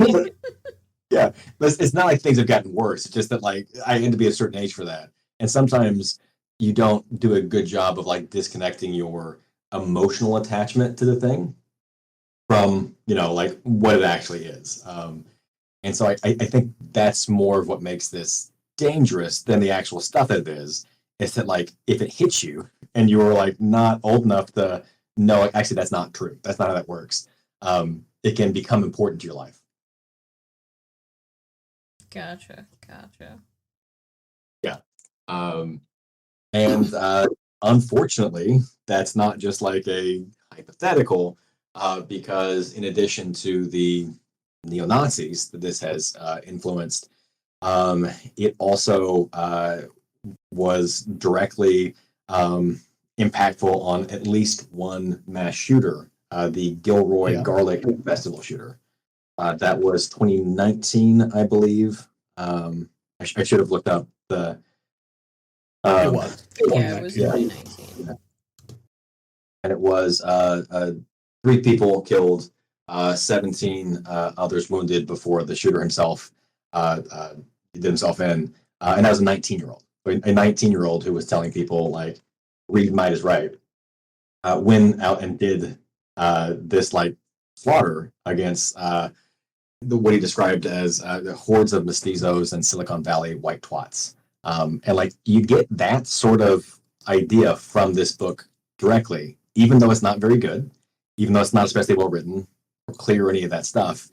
Yeah, but it's not like things have gotten worse. It's just that like I had to be a certain age for that, and sometimes you don't do a good job of like disconnecting your emotional attachment to the thing from like what it actually is. And so I think that's more of what makes this dangerous than the actual stuff that it is. It's that like if it hits you and you're like not old enough to know, like, actually that's not true. That's not how that works. It can become important to your life. Gotcha. Yeah. And unfortunately, that's not just like a hypothetical, because in addition to the neo-Nazis that this has influenced, it also was directly impactful on at least one mass shooter, the Gilroy Garlic Festival shooter. That was 2019, I believe. I should have looked up the. It was. It was 2019. And it was 3 people killed, 17 others wounded before the shooter himself did himself in. And that was a 19-year-old. A 19-year-old who was telling people, like, read might is right. Went out and did this, like, slaughter against what he described as the hordes of mestizos and Silicon Valley white twats. And, like, you get that sort of idea from this book directly, even though it's not very good, even though it's not especially well written or clear or any of that stuff.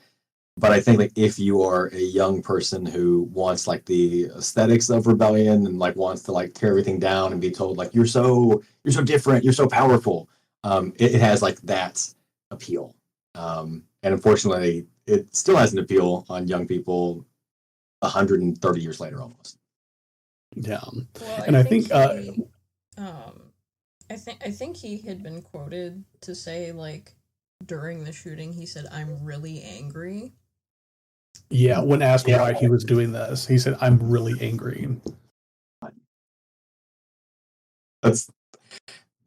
But I think like if you are a young person who wants like the aesthetics of rebellion and like wants to like tear everything down and be told like you're so different, you're so powerful, it has like that appeal. And unfortunately, it still has an appeal on young people 130 years later almost. Yeah. Well, and I think I think he had been quoted to say like during the shooting he said I'm really angry. Yeah, when asked why he was doing this, he said I'm really angry. That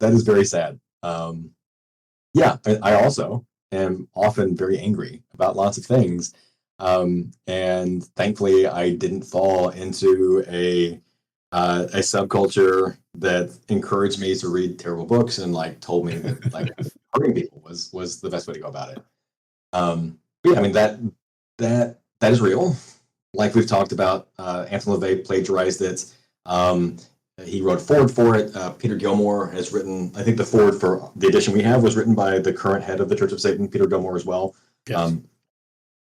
is very sad. Yeah, I also am often very angry about lots of things. And thankfully I didn't fall into a subculture that encouraged me to read terrible books and like told me that like hurting people was the best way to go about it. But yeah, I mean that is real. Like we've talked about, Anthony LaVey plagiarized it. He wrote forward for it. Peter Gilmore has written, I think the forward for the edition we have was written by the current head of the Church of Satan, Peter Gilmore, as well. Yes.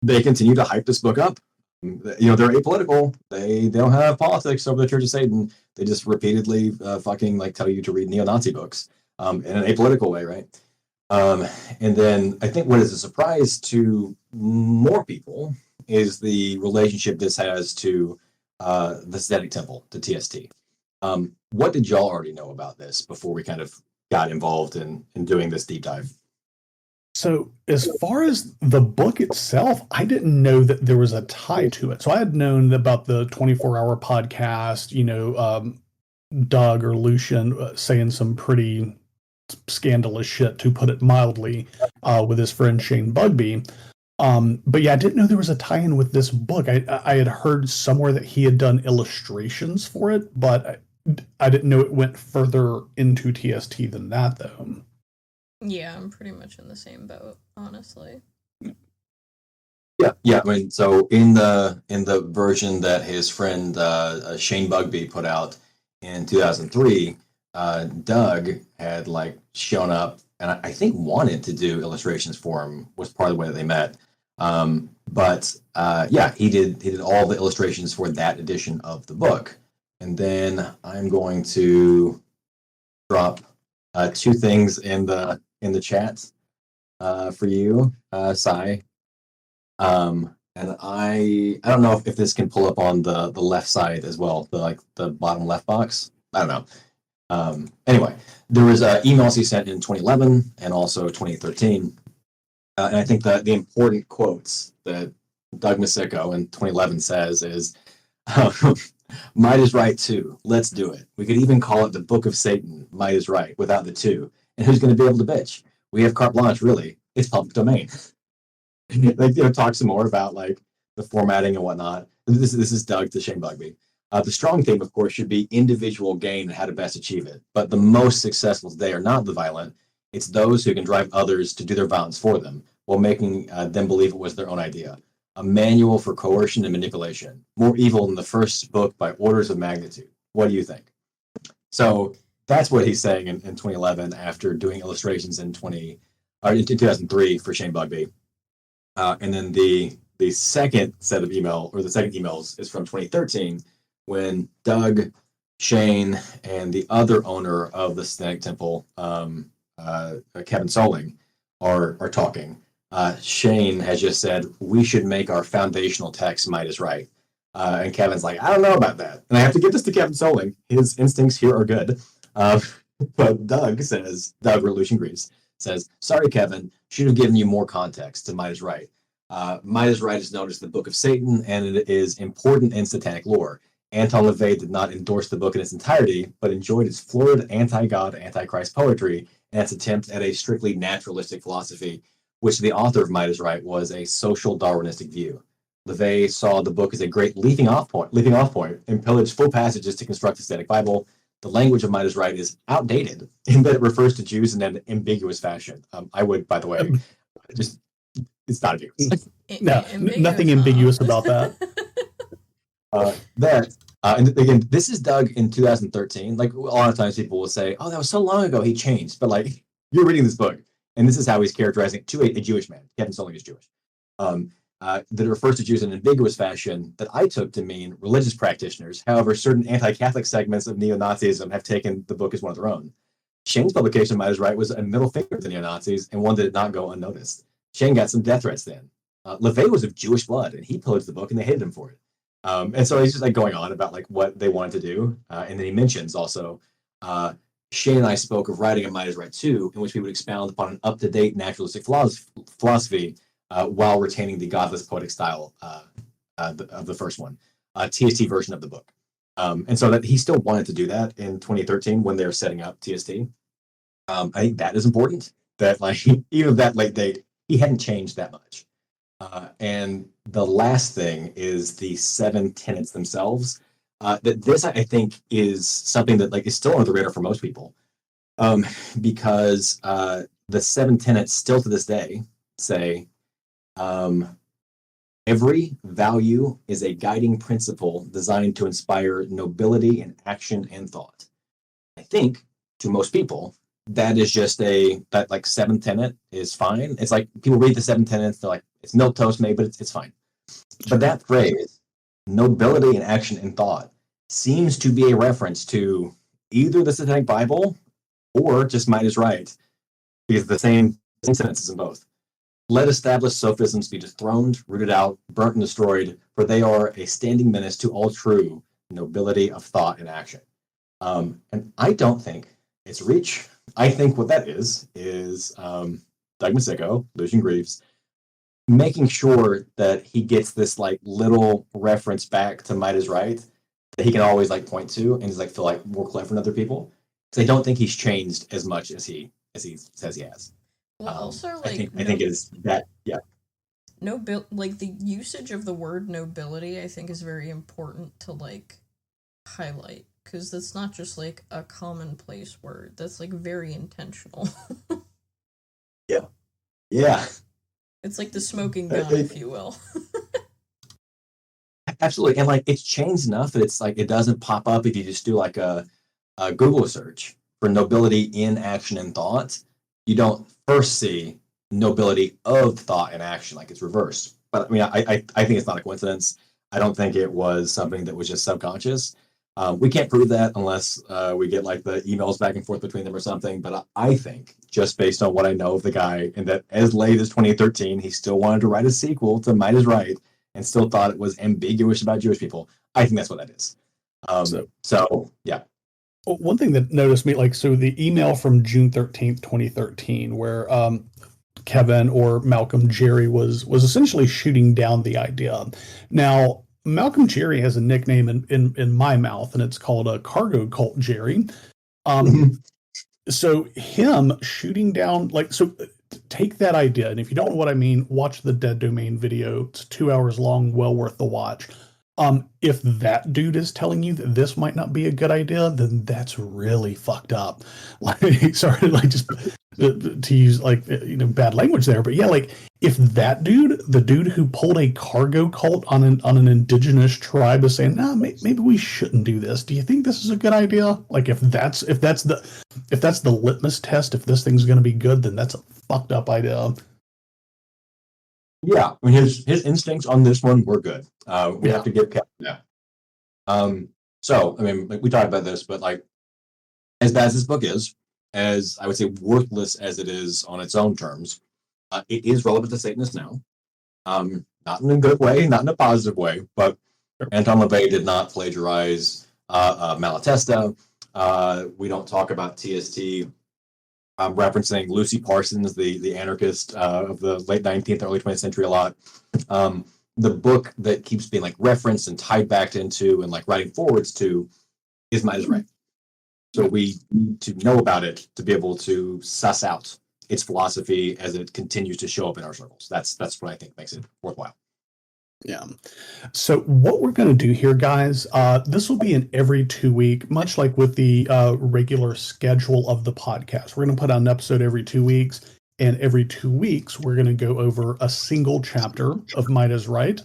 They continue to hype this book up. They're apolitical. They don't have politics over the Church of Satan. They just repeatedly fucking like tell you to read neo-Nazi books in an apolitical way, right? And then I think what is a surprise to more people is the relationship this has to the Satanic Temple, to TST. What did y'all already know about this before we kind of got involved in doing this deep dive? So as far as the book itself, I didn't know that there was a tie to it. So I had known about the 24-hour podcast, Doug or Lucian saying some pretty scandalous shit, to put it mildly, with his friend Shane Bugbee. But yeah, I didn't know there was a tie-in with this book. I had heard somewhere that he had done illustrations for it, but I didn't know it went further into TST than that, though. Yeah, I'm pretty much in the same boat, honestly. Yeah. I mean, so in the version that his friend Shane Bugbee put out in 2003, Doug had like shown up and I think wanted to do illustrations for him, was part of the way that they met. But he did all the illustrations for that edition of the book. And then I'm going to drop two things in the chat for you, Sai. And I don't know if this can pull up on the left side as well, the bottom left box. I don't know. Anyway, there was emails he sent in 2011 and also 2013. And I think the important quotes that Doug Masicko in 2011 says is, might is right too. Let's do it. We could even call it the Book of Satan. Might is right without the two. And who's going to be able to bitch? We have carte blanche, really. It's public domain. Like, talk some more about like the formatting and whatnot. This is Doug to Shane Bugby. The strong theme, of course, should be individual gain and how to best achieve it. But the most successful today are not the violent. It's those who can drive others to do their violence for them while making them believe it was their own idea. A manual for coercion and manipulation. More evil than the first book by orders of magnitude. What do you think? So that's what he's saying in 2011 after doing illustrations in 2003 for Shane Bugby. And then the second set of the second emails is from 2013 when Doug, Shane, and the other owner of the Satanic Temple, Kevin Soling, are talking. Shane has just said, we should make our foundational text Might is Right. And Kevin's like, I don't know about that. And I have to give this to Kevin Soling. His instincts here are good. But Doug Revolution Greaves, says, sorry, Kevin, should have given you more context to Might is Right. Might is Right is known as the Book of Satan, and it is important in satanic lore. Anton LaVey did not endorse the book in its entirety, but enjoyed its florid anti-God, anti-Christ poetry and its attempt at a strictly naturalistic philosophy, which the author of Might is Right was a social Darwinistic view. LaVey saw the book as a great leaping off point, and pillaged full passages to construct the Satanic Bible. The language of Might is Right is outdated in that it refers to Jews in an ambiguous fashion. I would, by the way, it's not ambiguous. No, nothing ambiguous about that. And again, this is Doug in 2013. Like, a lot of times people will say, oh, that was so long ago, he changed. But like, you're reading this book, and this is how he's characterizing it to a Jewish man. Kevin Soling is Jewish. That it refers to Jews in an ambiguous fashion that I took to mean religious practitioners. However, certain anti-Catholic segments of neo-Nazism have taken the book as one of their own. Shane's publication, Might is Right, was a middle finger to neo-Nazis and one that did not go unnoticed. Shane got some death threats then. LaVey was of Jewish blood, and he pillaged the book, and they hated him for it. And so he's just like going on about like what they wanted to do. And then he mentions also, Shane and I spoke of writing a Might is Right too, in which we would expound upon an up-to-date naturalistic philosophy while retaining the godless poetic style of the first one, TST version of the book. And so that he still wanted to do that in 2013 when they were setting up TST. I think that is important, that like even at that late date, he hadn't changed that much. And the last thing is the 7 tenets themselves. That this, I think, is something that like is still on the radar for most people, because the 7 tenets still to this day say, every value is a guiding principle designed to inspire nobility in action and thought. I think to most people, that is just that like 7th tenet is fine. It's like people read the 7 tenets, they're like, it's milquetoast made, but it's fine. But that phrase, nobility in action and thought, seems to be a reference to either the Satanic Bible or just Might is Right, because the same sentences in both. Let established sophisms be dethroned, rooted out, burnt and destroyed, for they are a standing menace to all true nobility of thought and action. And I don't think it's reach. I think what that is Doug Masicko, Lucian Greaves, making sure that he gets this like little reference back to Might is Right that he can always like point to and just like feel like more clever than other people. Because I don't think he's changed as much as he says he has. Well, also, like, I think is that, yeah. Like, the usage of the word nobility, I think, is very important to, like, highlight. Because that's not just, like, a commonplace word. That's, like, very intentional. Yeah. Yeah. It's like the smoking gun, if you will. Absolutely. And, like, it's changed enough that it's, like, it doesn't pop up if you just do, like, a Google search for nobility in action and thought. You don't first see nobility of thought and action, like it's reversed. But I mean, I think it's not a coincidence. I don't think it was something that was just subconscious. We can't prove that unless we get like the emails back and forth between them or something. But I think, just based on what I know of the guy, and that as late as 2013, he still wanted to write a sequel to Might Is Right and still thought it was ambiguous about Jewish people. I think that's what that is. So yeah. One thing that noticed me, like, so the email from June 13th, 2013, where Kevin or Malcolm Jerry was essentially shooting down the idea. Now, Malcolm Jerry has a nickname in my mouth, and it's called a Cargo Cult Jerry. So him shooting down, like, so take that idea, and if you don't know what I mean, watch the Dead Domain video. It's 2 hours long, well worth the watch. If that dude is telling you that this might not be a good idea, then that's really fucked up. Like, sorry, like, just to use, like, bad language there, but yeah, like, if that dude, the dude who pulled a cargo cult on an indigenous tribe, is saying, "Nah, maybe we shouldn't do this. Do you think this is a good idea?" Like, if that's the litmus test, if this thing's going to be good, then that's a fucked up idea. Yeah, I mean, his instincts on this one were good. We have to give Kevin that. So, I mean, like, we talked about this, but like, as bad as this book is, as I would say worthless as it is on its own terms, it is relevant to Satanists now. Not in a good way, not in a positive way, but Anton LaVey did not plagiarize Malatesta. We don't talk about TST. Referencing Lucy Parsons, the anarchist of the late 19th, early 20th century a lot. The book that keeps being like referenced and tied back into and like writing forwards to is Might Is Right. So we need to know about it to be able to suss out its philosophy as it continues to show up in our circles. That's what I think makes it worthwhile. Yeah. So what we're going to do here, guys, this will be an every 2 week, much like with the regular schedule of the podcast. We're going to put out an episode every 2 weeks, and every 2 weeks, we're going to go over a single chapter of Might Is Right.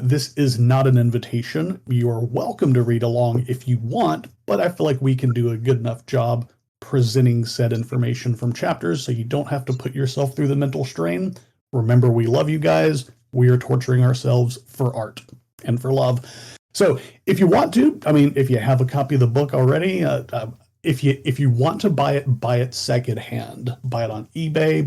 This is not an invitation. You are welcome to read along if you want, but I feel like we can do a good enough job presenting said information from chapters so you don't have to put yourself through the mental strain. Remember, we love you guys. We are torturing ourselves for art and for love. So if you want to, I mean, if you have a copy of the book already, if you want to buy it secondhand. Buy it on eBay.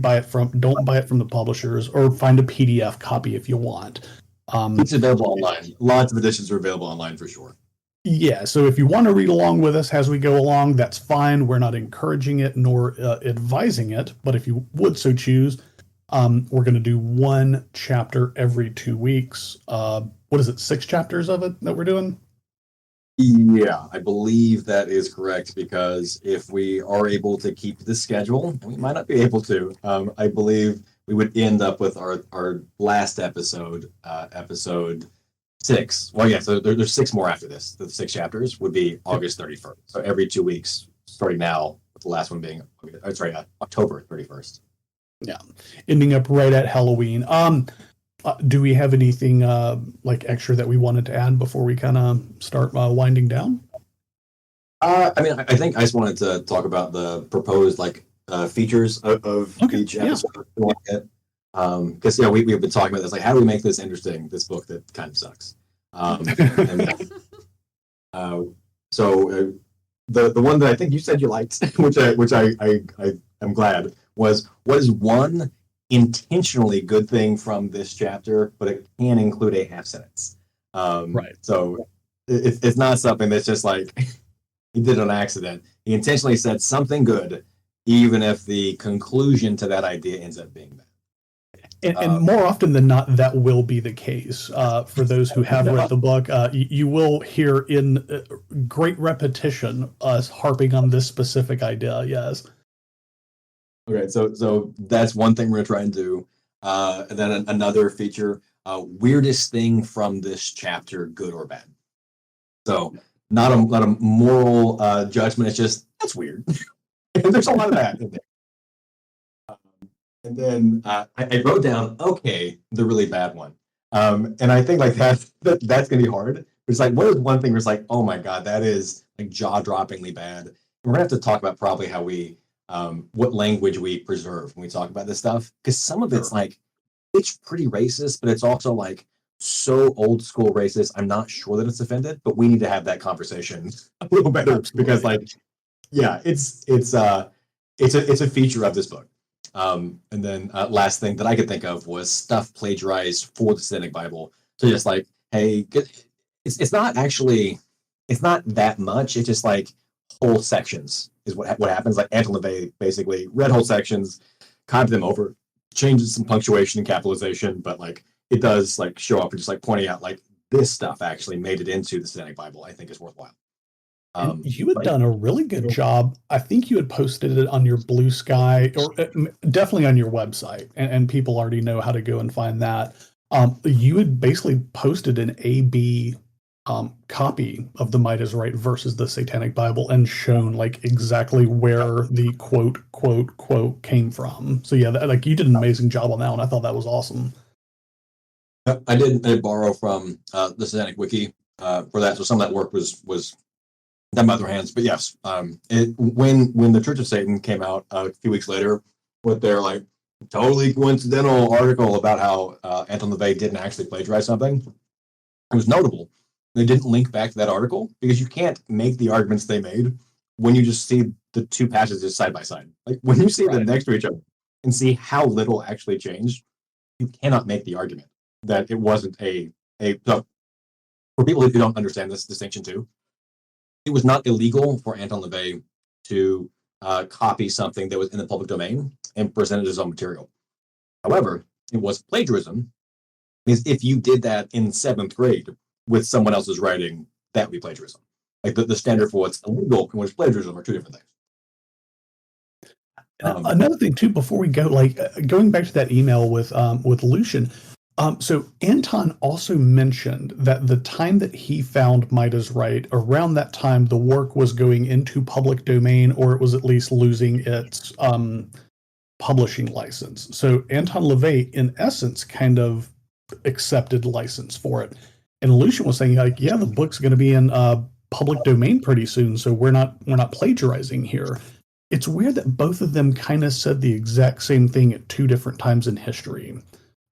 Don't buy it from the publishers, or find a PDF copy if you want. It's available online. Lots of editions are available online for sure. Yeah, so if you want to read along with us as we go along, that's fine. We're not encouraging it nor advising it, but if you would so choose, we're going to do one chapter every 2 weeks. What is it, 6 chapters of it that we're doing? Yeah, I believe that is correct, because if we are able to keep the schedule, and we might not be able to, I believe we would end up with our last episode, episode 6. Well, yeah, so there's 6 more after this. The 6 chapters would be August 31st. So every 2 weeks, starting now, with the last one being, October 31st. Yeah, ending up right at Halloween. Do we have anything like extra that we wanted to add before we kind of start winding down? I mean, I think I just wanted to talk about the proposed features of each episode. Because we've been talking about this, like, how do we make this interesting? This book that kind of sucks. So the one that I think you said you liked, which I'm glad, was what is one intentionally good thing from this chapter, but it can include a half sentence. Right. So it's not something that's just like he did it on accident. He intentionally said something good, even if the conclusion to that idea ends up being bad. And more often than not, that will be the case. For those who have read the book, you will hear in great repetition us harping on this specific idea. Yes. Okay, so that's one thing we're going to try and do. And then another feature, weirdest thing from this chapter, good or bad. So not a moral judgment. It's just, that's weird. There's a lot of that in there. And then I wrote down, okay, the really bad one. And I think like that's going to be hard. It's like, what is one thing where it's like, oh my God, that is like jaw-droppingly bad. And we're going to have to talk about probably how we, what language we preserve when we talk about this stuff. Because some of it's like, it's pretty racist, but it's also like so old school racist. I'm not sure that it's offended, but we need to have that conversation a little better. Absolutely. Because like, yeah, it's a feature of this book. And then last thing that I could think of was stuff plagiarized for the Satanic Bible. So just like, hey, it's not actually, it's not that much. It's just like whole sections is what happens. Like Anton LaVey basically read whole sections, copied them over, changes some punctuation and capitalization, but like it does like show up and just like pointing out like this stuff actually made it into the Satanic Bible. I think is worthwhile. You had done a really good job. I think you had posted it on your Blue Sky, or definitely on your website, and people already know how to go and find that. You had basically posted an A/B copy of the Might is Right versus the Satanic Bible and shown like exactly where the quote came from. So yeah, like you did an amazing job on that one. I thought that was awesome. I did borrow from the Satanic Wiki for that, so some of that work was done by other hands. But yes, when the Church of Satan came out a few weeks later with their like totally coincidental article about how Anton LaVey didn't actually plagiarize something, it was notable. They didn't link back to that article because you can't make the arguments they made when you just see the two passages side by side. Like when you see them next to each other and see how little actually changed, you cannot make the argument that it wasn't a so for people who don't understand this distinction too, it was not illegal for Anton LaVey to copy something that was in the public domain and present it as own material. However, it was plagiarism, because if you did that in 7th grade with someone else's writing, that would be plagiarism. Like the standard for what's illegal and what's plagiarism are two different things. Another thing too, before we go, like going back to that email with Lucian. So Anton also mentioned that the time that he found Might is Right, around that time, the work was going into public domain, or it was at least losing its publishing license. So Anton LaVey, in essence, kind of accepted license for it. And Lucian was saying, like, yeah, the book's going to be in public domain pretty soon, so we're not plagiarizing here. It's weird that both of them kind of said the exact same thing at two different times in history.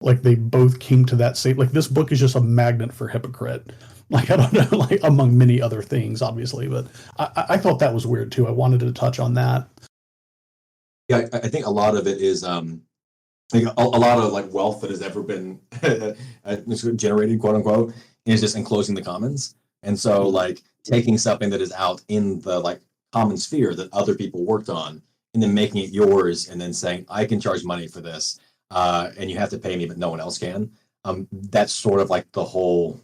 Like they both came to that same, like this book is just a magnet for hypocrite. Like, I don't know, like among many other things, obviously, but I thought that was weird too. I wanted to touch on that. Yeah, I think a lot of it is like a lot of like wealth that has ever been generated, quote unquote, is just enclosing the commons. And so like taking something that is out in the like common sphere that other people worked on and then making it yours and then saying, I can charge money for this. And you have to pay me, but no one else can. That's sort of like the whole.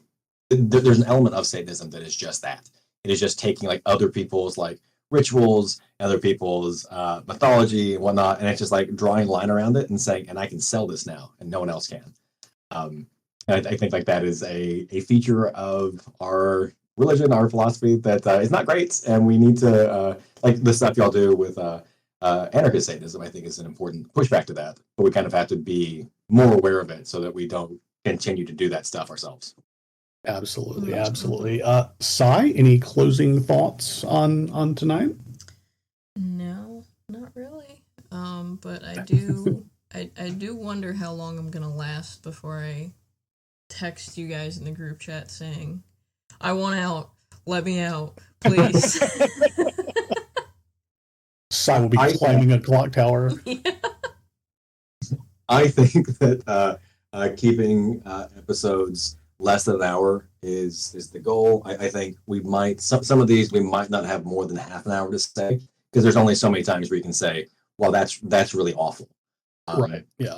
There's an element of Satanism that is just that. It is just taking like other people's like rituals, other people's mythology and whatnot, and it's just like drawing a line around it and saying, "And I can sell this now, and no one else can." And I think like that is a feature of our religion, our philosophy that is not great, and we need to like the stuff y'all do with. Anarchist Satanism, I think, is an important pushback to that, but we kind of have to be more aware of it so that we don't continue to do that stuff ourselves. Absolutely. Sai, any closing thoughts on tonight? No, not really. But I do I do wonder how long I'm gonna last before I text you guys in the group chat saying, I want out, let me out, please. Sai will be climbing a clock tower. Yeah. I think that keeping episodes less than an hour is the goal. I think we might some of these we might not have more than half an hour to say because there's only so many times where you can say, well, that's really awful. Right. Yeah.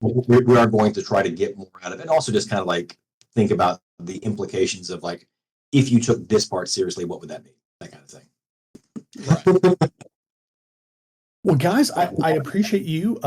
We are going to try to get more out of it, and also just kind of like think about the implications of like if you took this part seriously, what would that mean? That kind of thing. Right. Well, guys, I appreciate you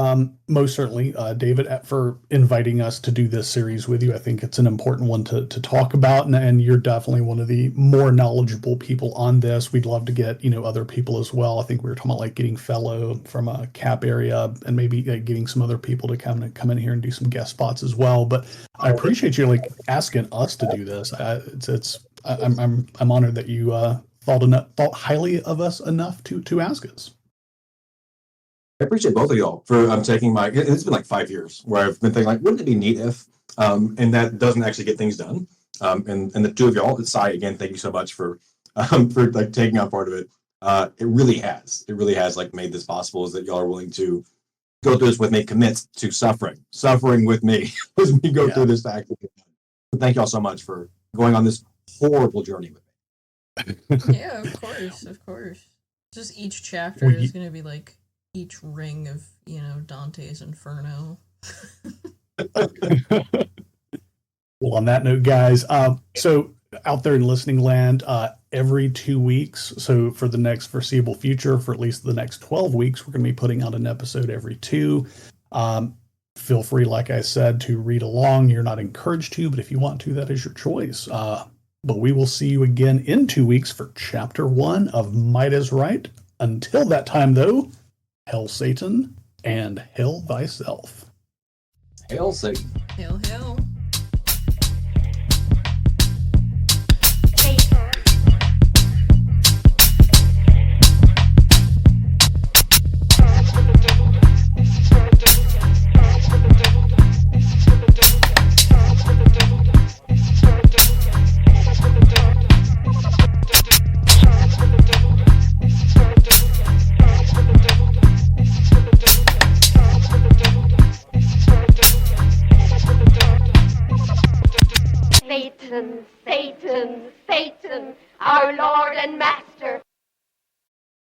most certainly, David, for inviting us to do this series with you. I think it's an important one to talk about, and you're definitely one of the more knowledgeable people on this. We'd love to get other people as well. I think we were talking about like getting Fellow from a Cap area, and maybe getting some other people to come in here and do some guest spots as well. But I appreciate you like asking us to do this. I'm honored that you thought highly of us enough to ask us. I appreciate both of y'all for taking my. It's been like 5 years where I've been thinking like, wouldn't it be neat if? and that doesn't actually get things done. And the two of y'all, Sai, again, thank you so much for like taking on part of it. It really has like made this possible, is that y'all are willing to go through this with me, commit to suffering with me as we go through this act. So thank y'all so much for going on this horrible journey with me. Yeah, of course. Just each chapter is going to be like each ring of, Dante's Inferno. Well, on that note, guys, so out there in listening land, every 2 weeks, so for the next foreseeable future, for at least the next 12 weeks, we're going to be putting out an episode every 2. Feel free, like I said, to read along. You're not encouraged to, but if you want to, that is your choice. But we will see you again in 2 weeks for Chapter 1 of Might is Right. Until that time, though, hail Satan and hail thyself. Hail Satan. Hail, hail. Satan, Satan, Satan, our Lord and Master.